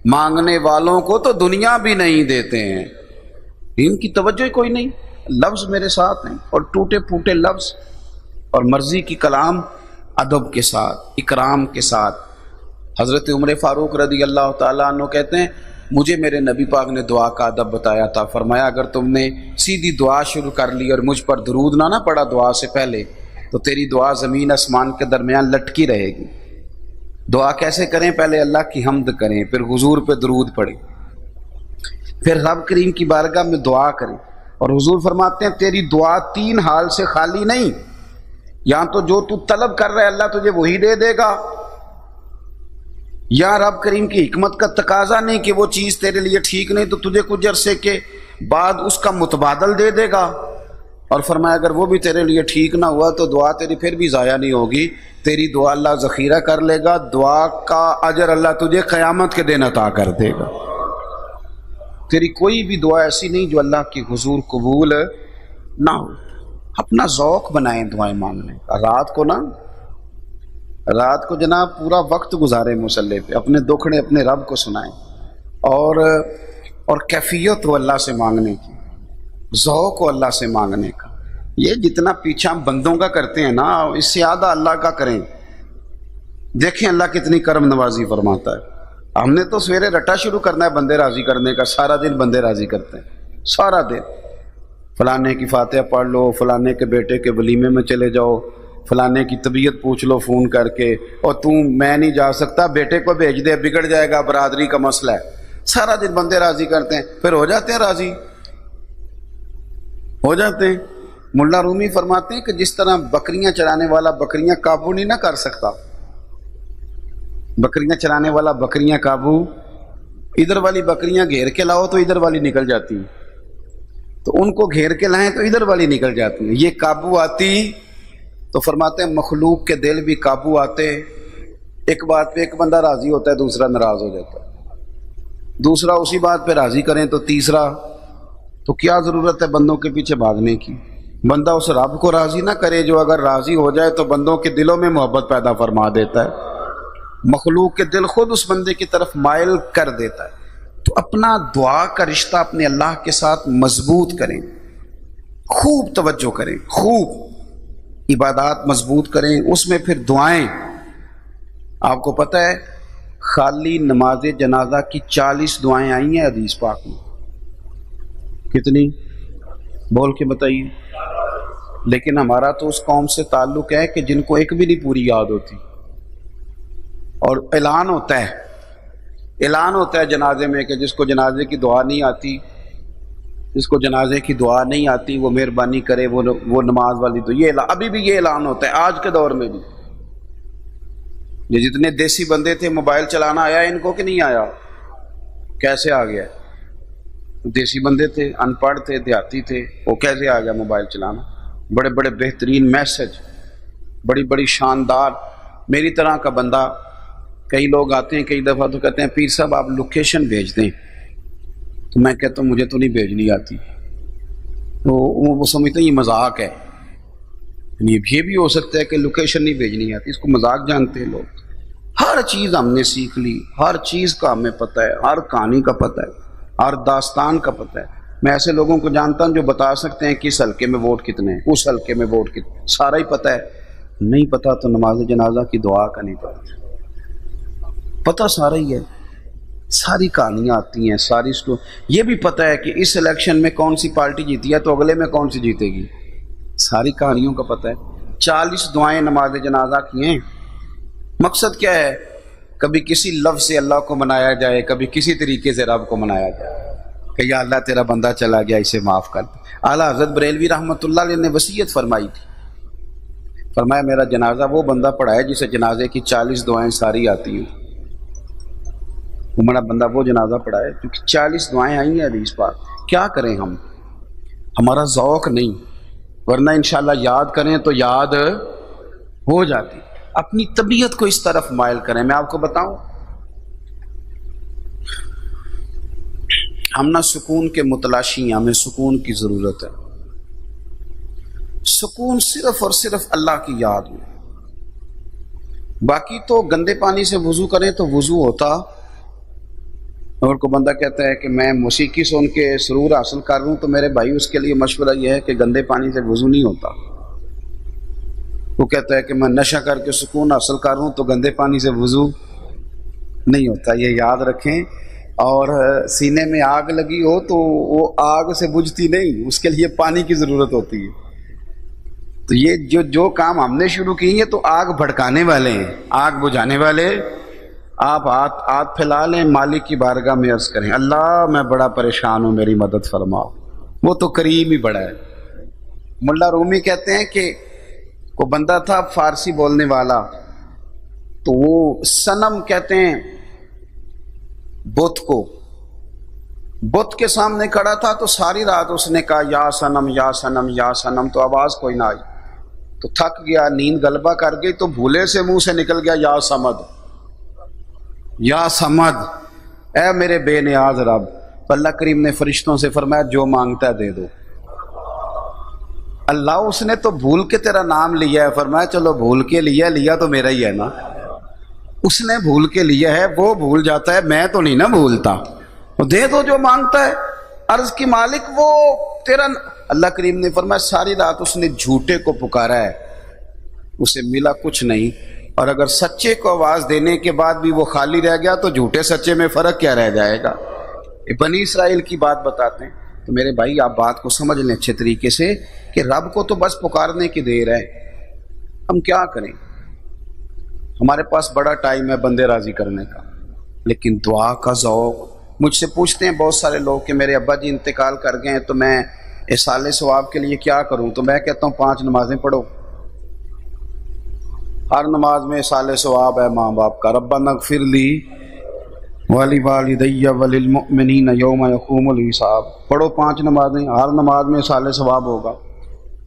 مانگنے والوں کو تو دنیا بھی نہیں دیتے ہیں. ان کی توجہ کوئی نہیں. لفظ میرے ساتھ ہیں اور ٹوٹے پھوٹے لفظ اور مرضی کی کلام، ادب کے ساتھ، اکرام کے ساتھ. حضرت عمر فاروق رضی اللہ تعالیٰ عنہ کہتے ہیں مجھے میرے نبی پاک نے دعا کا ادب بتایا تھا. فرمایا اگر تم نے سیدھی دعا شروع کر لی اور مجھ پر درود نہ پڑا دعا سے پہلے تو تیری دعا زمین آسمان کے درمیان لٹکی رہے گی. دعا کیسے کریں؟ پہلے اللہ کی حمد کریں، پھر حضور پہ درود پڑھیں، پھر رب کریم کی بارگاہ میں دعا کریں. اور حضور فرماتے ہیں تیری دعا 3 حال سے خالی نہیں. یا تو جو تو طلب کر رہا ہے اللہ تجھے وہی دے دے گا، یا رب کریم کی حکمت کا تقاضا نہیں کہ وہ چیز تیرے لیے ٹھیک نہیں تو تجھے کچھ عرصے کے بعد اس کا متبادل دے دے گا. اور فرمایا اگر وہ بھی تیرے لیے ٹھیک نہ ہوا تو دعا تیری پھر بھی ضائع نہیں ہوگی، تیری دعا اللہ ذخیرہ کر لے گا. دعا کا اجر اللہ تجھے قیامت کے دن عطا کر دے گا. تیری کوئی بھی دعا ایسی نہیں جو اللہ کی حضور قبول نہ ہو. اپنا ذوق بنائیں دعائیں مانگنے کا. رات کو جناب پورا وقت گزارے مصلی پہ، اپنے دکھڑے اپنے رب کو سنائیں اور کیفیت ہو اللہ سے مانگنے کی، ذوق ہو اللہ سے مانگنے کا. یہ جتنا پیچھا ہم بندوں کا کرتے ہیں نا اس سے زیادہ اللہ کا کریں. دیکھیں اللہ کتنی کرم نوازی فرماتا ہے. ہم نے تو سویرے رٹا شروع کرنا ہے بندے راضی کرنے کا، سارا دن بندے راضی کرتے ہیں، سارا دن فلانے کی فاتحہ پڑھ لو، فلانے کے بیٹے کے ولیمے میں چلے جاؤ، فلانے کی طبیعت پوچھ لو فون کر کے، اور میں نہیں جا سکتا بیٹے کو بھیج دے بگڑ جائے گا، برادری کا مسئلہ ہے. سارا دن بندے راضی کرتے ہیں، پھر ہو جاتے ہیں راضی، ہو جاتے ہیں. ملا رومی فرماتے ہیں کہ جس طرح بکریاں چرانے والا بکریاں قابو نہیں نہ کر سکتا، بکریاں چرانے والا بکریاں قابو، ادھر والی بکریاں گھیر کے لاؤ تو ادھر والی نکل جاتی ہیں، تو ان کو گھیر کے لائیں تو ادھر والی نکل جاتی ہیں. یہ قابو آتی. تو فرماتے ہیں مخلوق کے دل بھی قابو آتے. ایک بات پہ ایک بندہ راضی ہوتا ہے دوسرا ناراض ہو جاتا ہے، دوسرا اسی بات پہ راضی کریں تو تیسرا. تو کیا ضرورت ہے بندوں کے پیچھے بھاگنے کی؟ بندہ اس رب کو راضی نہ کرے جو اگر راضی ہو جائے تو بندوں کے دلوں میں محبت پیدا فرما دیتا ہے. مخلوق کے دل خود اس بندے کی طرف مائل کر دیتا ہے. تو اپنا دعا کا رشتہ اپنے اللہ کے ساتھ مضبوط کریں، خوب توجہ کریں، خوب عبادات مضبوط کریں. اس میں پھر دعائیں، آپ کو پتہ ہے خالی نماز جنازہ کی 40 دعائیں آئی ہیں حدیث پاک میں. کتنی؟ بول کے بتائیے. لیکن ہمارا تو اس قوم سے تعلق ہے کہ جن کو ایک بھی نہیں پوری یاد ہوتی، اور اعلان ہوتا ہے جنازے میں کہ جس کو جنازے کی دعا نہیں آتی، جس کو جنازے کی دعا نہیں آتی وہ مہربانی کرے وہ نماز والی. تو یہ ابھی بھی یہ اعلان ہوتا ہے آج کے دور میں بھی. یہ جتنے دیسی بندے تھے موبائل چلانا آیا ان کو کہ نہیں آیا؟ کیسے آ گیا؟ دیسی بندے تھے، ان پڑھ تھے، دیہاتی تھے، وہ کیسے آ گیا موبائل چلانا؟ بڑے بڑے بہترین میسج، بڑی بڑی شاندار. میری طرح کا بندہ، کئی لوگ آتے ہیں کئی دفعہ تو کہتے ہیں پیر صاحب آپ لوکیشن بھیج دیں، تو میں کہتا ہوں مجھے تو نہیں بھیجنی آتی. تو وہ سمجھتے ہیں یہ مذاق ہے. یہ بھی ہو سکتا ہے کہ لوکیشن نہیں بھیجنی آتی، اس کو مذاق جانتے ہیں لوگ. ہر چیز ہم نے سیکھ لی، ہر چیز کا ہمیں پتہ ہے، ہر کہانی کا پتہ ہے، ہر داستان کا پتہ ہے. میں ایسے لوگوں کو جانتا ہوں جو بتا سکتے ہیں کس حلقے میں ووٹ کتنے ہیں، اس حلقے میں ووٹ کتنے، سارا ہی پتہ ہے. نہیں پتہ تو نماز جنازہ کی دعا کا نہیں پتہ سارا ہی ہے. ساری کہانیاں آتی ہیں، ساری یہ بھی پتہ ہے کہ اس الیکشن میں کون سی پارٹی جیتی ہے تو اگلے میں کون سی جیتے گی. ساری کہانیوں کا پتہ ہے. 40 دعائیں نماز جنازہ کی ہیں. مقصد کیا ہے؟ کبھی کسی لفظ سے اللہ کو منایا جائے، کبھی کسی طریقے سے رب کو منایا جائے کہ یا اللہ تیرا بندہ چلا گیا اسے معاف کر دے. اعلیٰ حضرت بریلوی رحمۃ اللہ علیہ نے وصیت فرمائی تھی، فرمایا میرا جنازہ وہ بندہ پڑھائے جسے جنازے کی 40 دعائیں ساری آتی ہیں. میرا بندہ وہ جنازہ پڑھائے کیونکہ 40 دعائیں آئی ہیں حدیث پاک. کیا کریں ہم؟ ہمارا ذوق نہیں، ورنہ انشاءاللہ یاد کریں تو یاد ہو جاتی. اپنی طبیعت کو اس طرف مائل کریں. میں آپ کو بتاؤں، ہم نہ سکون کے متلاشی ہیں، ہمیں سکون کی ضرورت ہے. سکون صرف اور صرف اللہ کی یاد میں. باقی تو گندے پانی سے وضو کریں تو وضو ہوتا، اور کوئی بندہ کہتا ہے کہ میں موسیقی سن کے سرور حاصل کر رہا ہوں، تو میرے بھائی اس کے لیے مشورہ یہ ہے کہ گندے پانی سے وضو نہیں ہوتا. وہ کہتا ہے کہ میں نشہ کر کے سکون حاصل کر رہا ہوں، تو گندے پانی سے وضو نہیں ہوتا. یہ یاد رکھیں. اور سینے میں آگ لگی ہو تو وہ آگ سے بجھتی نہیں، اس کے لیے پانی کی ضرورت ہوتی ہے. تو یہ جو کام ہم نے شروع کی ہے تو آگ بھڑکانے والے ہیں، آگ بجھانے والے. آپ ہاتھ پھیلا لیں، مالک کی بارگاہ میں عرض کریں، اللہ میں بڑا پریشان ہوں، میری مدد فرماؤ. وہ تو کریم ہی بڑا ہے. ملا رومی کہتے ہیں کہ کوئی بندہ تھا فارسی بولنے والا، تو وہ صنم کہتے ہیں بت کو، بت کے سامنے کھڑا تھا تو ساری رات اس نے کہا یا صنم یا صنم یا صنم، تو آواز کوئی نہ آئی. تو تھک گیا، نیند غلبہ کر گئی، تو بھولے سے منہ سے نکل گیا یا صمد، یا صمد، اے میرے بے نیاز رب. اللہ کریم نے فرشتوں سے فرمایا جو مانگتا ہے دے دو. اللہ اس نے تو بھول کے تیرا نام لیا ہے، فرمایا چلو بھول کے لیا تو میرا ہی ہے نا. اس نے بھول کے لیا ہے، وہ بھول جاتا ہے، میں تو نہیں نا بھولتا. وہ دے دو جو مانگتا ہے. عرض کی مالک وہ تیرا اللہ کریم نے فرمایا ساری رات اس نے جھوٹے کو پکارا ہے، اسے ملا کچھ نہیں. اور اگر سچے کو آواز دینے کے بعد بھی وہ خالی رہ گیا تو جھوٹے سچے میں فرق کیا رہ جائے گا. بنی اسرائیل کی بات بتاتے ہیں. تو میرے بھائی آپ بات کو سمجھ لیں اچھے طریقے سے کہ رب کو تو بس پکارنے کی دیر ہے. ہم کیا کریں؟ ہمارے پاس بڑا ٹائم ہے بندے راضی کرنے کا، لیکن دعا کا ذوق. مجھ سے پوچھتے ہیں بہت سارے لوگ کہ میرے ابا جی انتقال کر گئے ہیں تو میں اصالِ ثواب کے لیے کیا کروں. تو میں کہتا ہوں 5 نمازیں پڑھو، ہر نماز میں اصالِ ثواب ہے ماں باپ کا. ربنا اغفر لی وَلِوَالِدَيَّ وَلِلْمُؤْمِنِينَ يَوْمَ يَقُومُ الْحِسَابُ. پڑھو 5 نمازیں، ہر نماز میں اصالِ ثواب ہوگا.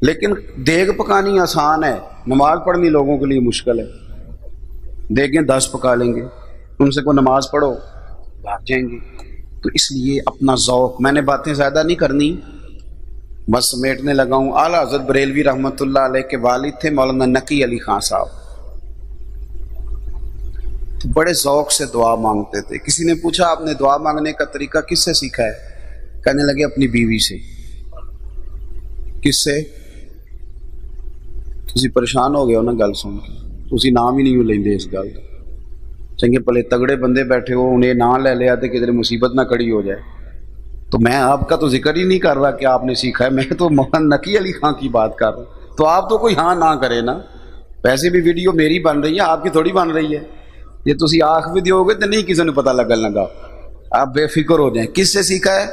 لیکن دیگ پکانی آسان ہے، نماز پڑھنی لوگوں کے لیے مشکل ہے. دیگیں 10 پکا لیں گے، ان سے کوئی نماز پڑھو بھاگ جائیں گے. تو اس لیے اپنا ذوق، میں نے باتیں زیادہ نہیں کرنی، بس سمیٹنے لگا ہوں. اعلیٰ حضرت بریلوی رحمۃ اللہ علیہ کے والد تھے مولانا نقی علی خان صاحب، تو بڑے ذوق سے دعا مانگتے تھے. کسی نے پوچھا آپ نے دعا مانگنے کا طریقہ کس سے سیکھا ہے؟ کہنے لگے اپنی بیوی سے. کس سے؟ تسی پریشان ہو گئے ہو نا گل سن کے، تسی نام ہی نہیں لیندے اس گل کا. چنگے پلے تگڑے بندے بیٹھے ہو، انہیں نام لے لیا تو کدھر مصیبت نہ کھڑی ہو جائے. تو میں آپ کا تو ذکر ہی نہیں کر رہا کہ آپ نے سیکھا ہے، میں تو مولانا نقی علی خان کی بات کر رہا ہوں. تو آپ تو کوئی ہاں نہ کرے نا. ویسے بھی ویڈیو میری بن رہی ہے، آپ کی تھوڑی بن رہی ہے. یہ تسی آنکھ بھی دیو گے تو نہیں کسی نے پتہ لگن لگا. آپ بے فکر ہو جائیں. کس سے سیکھا ہے؟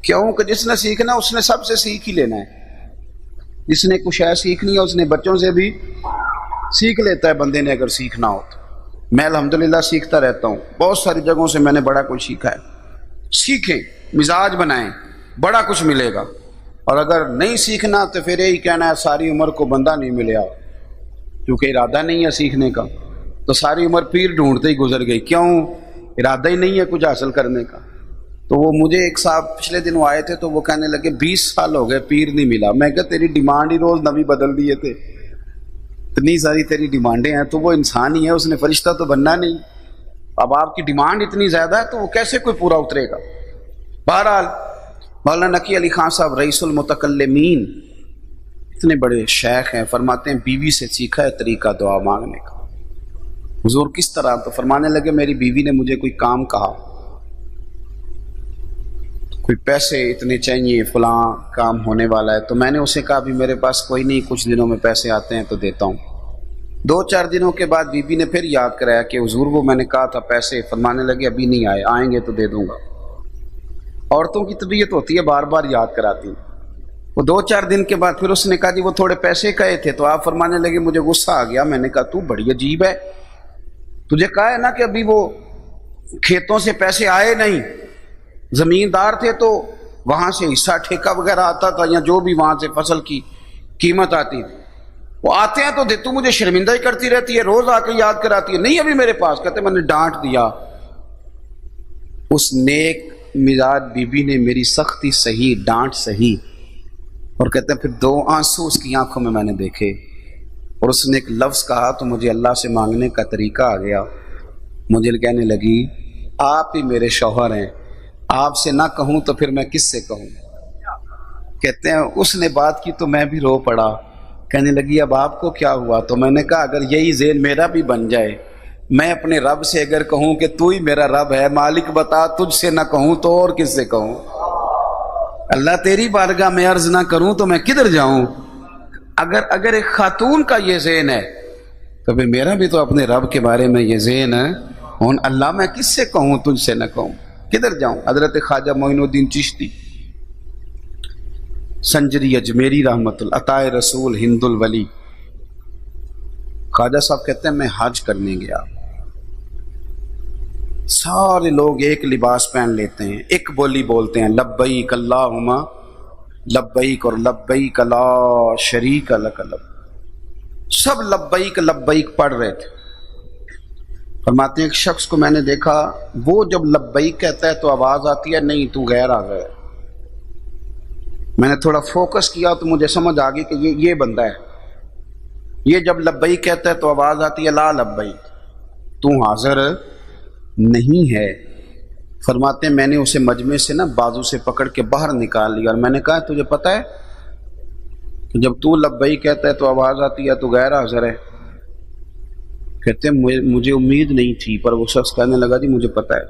کیوں کہ جس نے سیکھنا اس نے سب سے سیکھ ہی لینا ہے. جس نے کچھ ہے سیکھنی ہے اس نے بچوں سے بھی سیکھ لیتا ہے بندے نے اگر سیکھنا ہو تو. میں الحمدللہ سیکھتا رہتا ہوں، بہت ساری جگہوں سے میں نے بڑا کچھ سیکھا ہے. سیکھیں، مزاج بنائیں، بڑا کچھ ملے گا. اور اگر نہیں سیکھنا تو پھر یہی کہنا ہے ساری عمر کو بندہ نہیں ملیا، کیونکہ ارادہ نہیں ہے سیکھنے کا. تو ساری عمر پیر ڈھونڈتے ہی گزر گئی. کیوں؟ ارادہ ہی نہیں ہے کچھ حاصل کرنے کا. تو وہ مجھے ایک صاحب پچھلے دنوں آئے تھے تو وہ کہنے لگے 20 سال ہو گئے پیر نہیں ملا. میں کہا تیری ڈیمانڈ ہی روز نوی بدل دیے تھے، اتنی ساری تیری ڈیمانڈیں ہیں. تو وہ انسان ہی ہے، اس نے فرشتہ تو بننا نہیں. اب آپ کی ڈیمانڈ اتنی زیادہ ہے تو وہ کیسے کوئی پورا اترے گا. بہرحال مولانا نقی علی خان صاحب رئیس المتکلمین اتنے بڑے شیخ ہیں، فرماتے ہیں بیوی سے سیکھا ہے طریقہ دعا مانگنے کا. حضور کس طرح؟ تو فرمانے لگے میری بیوی نے مجھے کوئی کام کہا، کوئی پیسے اتنے چاہیے، فلاں کام ہونے والا ہے. تو میں نے اسے کہا بھی میرے پاس کوئی نہیں، کچھ دنوں میں پیسے آتے ہیں تو دیتا ہوں. 2-4 دنوں کے بعد بیوی نے پھر یاد کرایا کہ حضور وہ میں نے کہا تھا پیسے. فرمانے لگے ابھی نہیں آئے، آئیں گے تو دے دوں گا. عورتوں کی طبیعت ہوتی ہے بار بار یاد کراتی ہیں. وہ 2-4 دن کے بعد پھر اس نے کہا جی وہ تھوڑے پیسے کہے تھے. تو آپ فرمانے لگے مجھے غصہ آ گیا. میں نے کہا تو بڑی عجیب ہے، تجھے کہا ہے نا کہ ابھی وہ کھیتوں سے پیسے آئے نہیں، زمیندار تھے تو وہاں سے حصہ ٹھیکہ وغیرہ آتا تھا یا جو بھی وہاں سے فصل کی قیمت آتی تھی. وہ آتے ہیں تو تو مجھے شرمندہ ہی کرتی رہتی ہے، روز آ کے یاد کراتی ہے، نہیں ابھی میرے پاس، کہتے میں نے ڈانٹ دیا۔ اس نیک مزاج بی بی نے میری سختی سہی، ڈانٹ سہی، اور کہتے ہیں پھر 2 آنسو اس کی آنکھوں میں نے دیکھے، اور اس نے ایک لفظ کہا تو مجھے اللہ سے مانگنے کا طریقہ آ گیا۔ مجھے کہنے لگی آپ ہی میرے شوہر ہیں، آپ سے نہ کہوں تو پھر میں کس سے کہوں؟ کہتے ہیں اس نے بات کی تو میں بھی رو پڑا۔ کہنے لگی اب آپ کو کیا ہوا؟ تو میں نے کہا اگر یہی ذہن میرا بھی بن جائے، میں اپنے رب سے اگر کہوں کہ تو ہی میرا رب ہے، مالک بتا تجھ سے نہ کہوں تو اور کس سے کہوں؟ اللہ تیری بارگاہ میں عرض نہ کروں تو میں کدھر جاؤں؟ اگر ایک خاتون کا یہ ذہن ہے تو پھر میرا بھی تو اپنے رب کے بارے میں یہ ذہن ہے، اللہ میں کس سے کہوں تجھ سے نہ کہوں، کدھر جاؤں؟ حضرت خواجہ معین الدین چشتی سنجری اجمیری رحمت اللہ، عطائے رسول ہند الولی، خواجہ صاحب کہتے ہیں میں حج کرنے گیا، سارے لوگ ایک لباس پہن لیتے ہیں، ایک بولی بولتے ہیں، لبیک اللہم لبیک اور لبیک لا شریک لک لبیک، سب لبیک لبیک پڑھ رہے تھے۔ فرماتے ہیں ایک شخص کو میں نے دیکھا، وہ جب لبیک کہتا ہے تو آواز آتی ہے نہیں تو غیر حاضر ہے۔ میں نے تھوڑا فوکس کیا تو مجھے سمجھ آ گئی کہ یہ بندہ ہے، یہ جب لبیک کہتا ہے تو آواز آتی ہے لا لبیک، تو حاضر نہیں ہے۔ فرماتے ہیں میں نے اسے مجمع سے نا بازو سے پکڑ کے باہر نکال لیا، اور میں نے کہا تجھے پتہ ہے کہ جب تو لبیک کہتا ہے تو آواز آتی ہے تو غیر حاضر ہے؟ کہتے ہیں مجھے امید نہیں تھی، پر وہ شخص کہنے لگا جی مجھے پتہ ہے۔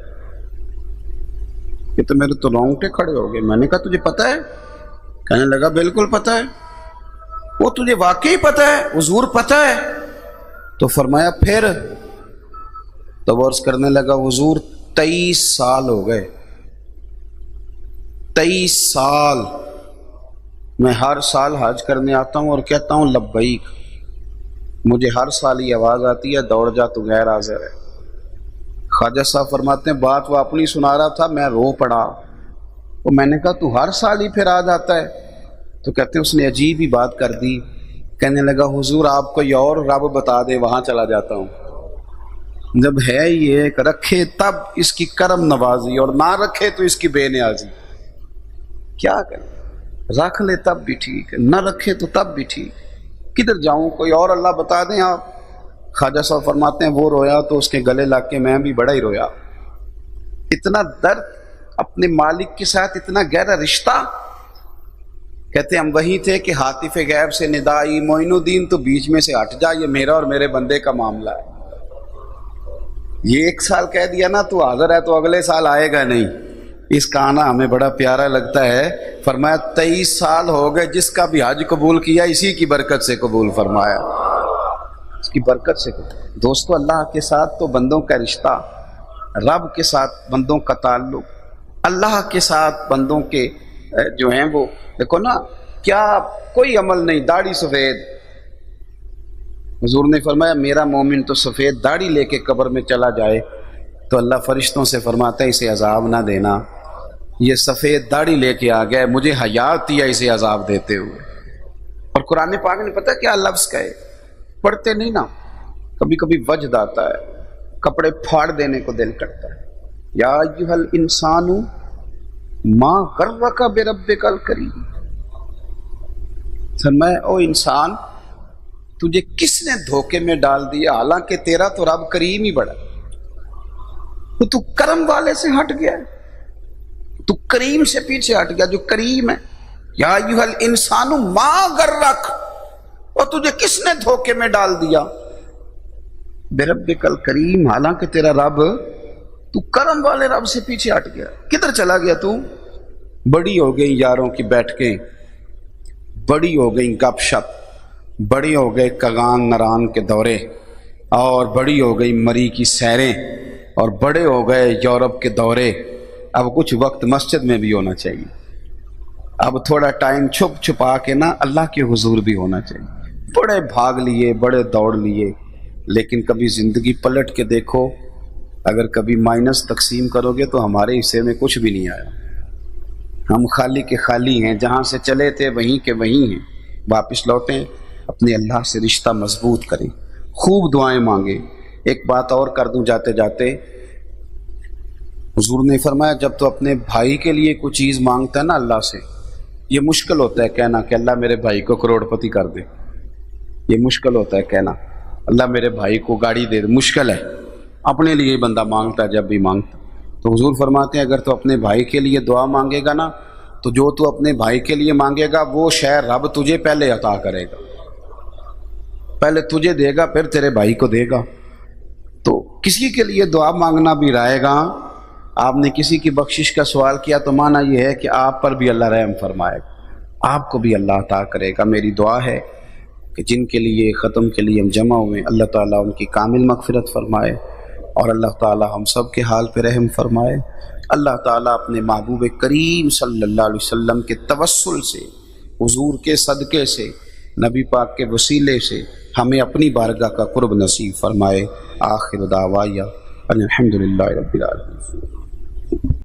کہ تو میرے تو رونگٹے کھڑے ہو گئے۔ میں نے کہا تجھے پتہ ہے؟ کہنے لگا بالکل پتہ ہے۔ وہ تجھے واقعی پتہ ہے؟ حضور پتہ ہے؟ تو فرمایا پھر؟ تو وہ عرض کرنے لگا حضور 23 سال ہو گئے، 23 سال میں ہر سال حج کرنے آتا ہوں اور کہتا ہوں لبیک، مجھے ہر سال یہ آواز آتی ہے دوڑ جا تو غیر حاضر ہے۔ خواجہ صاحب فرماتے ہیں بات وہ اپنی سنا رہا تھا، میں رو پڑا۔ تو میں نے کہا تو ہر سال ہی پھر آ جاتا ہے؟ تو کہتے ہیں اس نے عجیب ہی بات کر دی، کہنے لگا حضور آپ کو یہ اور رب بتا دے وہاں چلا جاتا ہوں۔ جب ہے یہ کہ رکھے تب اس کی کرم نوازی اور نہ رکھے تو اس کی بے نیازی، کیا کریں؟ رکھ لے تب بھی ٹھیک ہے، نہ رکھے تو تب بھی ٹھیک، کدھر جاؤں؟ کوئی اور اللہ بتا دیں آپ۔ خواجہ صاحب فرماتے ہیں وہ رویا تو اس کے گلے لگ کے میں بھی بڑا ہی رویا۔ اتنا درد اپنے مالک کے ساتھ، اتنا گہرا رشتہ۔ کہتے ہیں ہم وہی تھے کہ ہاتف غیب سے ندا آئی معین الدین تو بیچ میں سے ہٹ جا، یہ میرا اور میرے بندے کا معاملہ ہے۔ یہ 1 سال کہہ دیا نا تو حاضر ہے تو اگلے سال آئے گا نہیں۔ اس کا آنا ہمیں بڑا پیارا لگتا ہے۔ فرمایا 23 سال ہو گئے، جس کا بھی حج قبول کیا اسی کی برکت سے قبول فرمایا، اس کی برکت سے قبول۔ دوستو اللہ کے ساتھ تو بندوں کا رشتہ، رب کے ساتھ بندوں کا تعلق، اللہ کے ساتھ بندوں کے جو ہیں وہ دیکھو نا، کیا کوئی عمل نہیں، داڑھی سفید۔ حضور نے فرمایا میرا مومن تو سفید داڑھی لے کے قبر میں چلا جائے تو اللہ فرشتوں سے فرماتا ہے اسے عذاب نہ دینا، یہ سفید داڑھی لے کے آ گیا، مجھے حیا آتی ہے اسے عذاب دیتے ہوئے۔ اور قرآن پاک نے پتہ کیا لفظ کہے، پڑھتے نہیں نا، کبھی کبھی وجد آتا ہے، کپڑے پھاڑ دینے کو دل کرتا ہے۔ یا ایھا الانسان ما غرک بربک الکریم، فرمایا او انسان تجھے کس نے دھوکے میں ڈال دیا، حالانکہ تیرا تو رب کریم ہی بڑا، تو کرم والے سے ہٹ گیا ہے، تو کریم سے پیچھے ہٹ گیا جو کریم ہے۔ یا ایھا الانسان ما غرک، اور تجھے کس نے دھوکے میں ڈال دیا، بربک الکریم، حالانکہ تیرا رب، تو کرم والے رب سے پیچھے ہٹ گیا، کدھر چلا گیا تو؟ بڑی ہو گئی یاروں کی بیٹھکیں، بڑی ہو گئی گپ شپ، بڑی ہو گئے کغان نران کے دورے، اور بڑی ہو گئی مری کی سیریں، اور بڑے ہو گئے یورپ کے دورے۔ اب کچھ وقت مسجد میں بھی ہونا چاہیے، اب تھوڑا ٹائم چھپ چھپا کے نا اللہ کے حضور بھی ہونا چاہیے۔ بڑے بھاگ لیے، بڑے دوڑ لیے، لیکن کبھی زندگی پلٹ کے دیکھو، اگر کبھی مائنس تقسیم کرو گے تو ہمارے حصے میں کچھ بھی نہیں آیا، ہم خالی کے خالی ہیں، جہاں سے چلے تھے وہیں کے وہیں ہیں، واپس لوٹیں اپنے اللہ سے رشتہ مضبوط کریں، خوب دعائیں مانگیں۔ ایک بات اور کر دوں جاتے جاتے، حضور نے فرمایا جب تو اپنے بھائی کے لیے کوئی چیز مانگتا ہے نا اللہ سے، یہ مشکل ہوتا ہے کہنا کہ اللہ میرے بھائی کو کروڑ پتی کر دے، یہ مشکل ہوتا ہے کہنا اللہ میرے بھائی کو گاڑی دے دے، مشکل ہے، اپنے لیے بندہ مانگتا ہے جب بھی مانگتا۔ تو حضور فرماتے ہیں اگر تو اپنے بھائی کے لیے دعا مانگے گا نا تو جو تو اپنے بھائی کے لیے مانگے گا وہ شے رب تجھے پہلے عطا کرے گا، پہلے تجھے دے گا پھر تیرے بھائی کو دے گا۔ تو کسی کے لیے دعا مانگنا بھی رائے گا، آپ نے کسی کی بخشش کا سوال کیا تو معنی یہ ہے کہ آپ پر بھی اللہ رحم فرمائے گا، آپ کو بھی اللہ عطا کرے گا۔ میری دعا ہے کہ جن کے لیے ختم کے لیے ہم جمع ہوئے اللہ تعالیٰ ان کی کامل مغفرت فرمائے اور اللہ تعالیٰ ہم سب کے حال پہ رحم فرمائے۔ اللہ تعالیٰ اپنے محبوب کریم صلی اللہ علیہ وسلم کے توسل سے، حضور کے صدقے سے، نبی پاک کے وسیلے سے ہمیں اپنی بارگاہ کا قرب نصیب فرمائے۔ آخر دعوایا الحمدللہ رب العالمین۔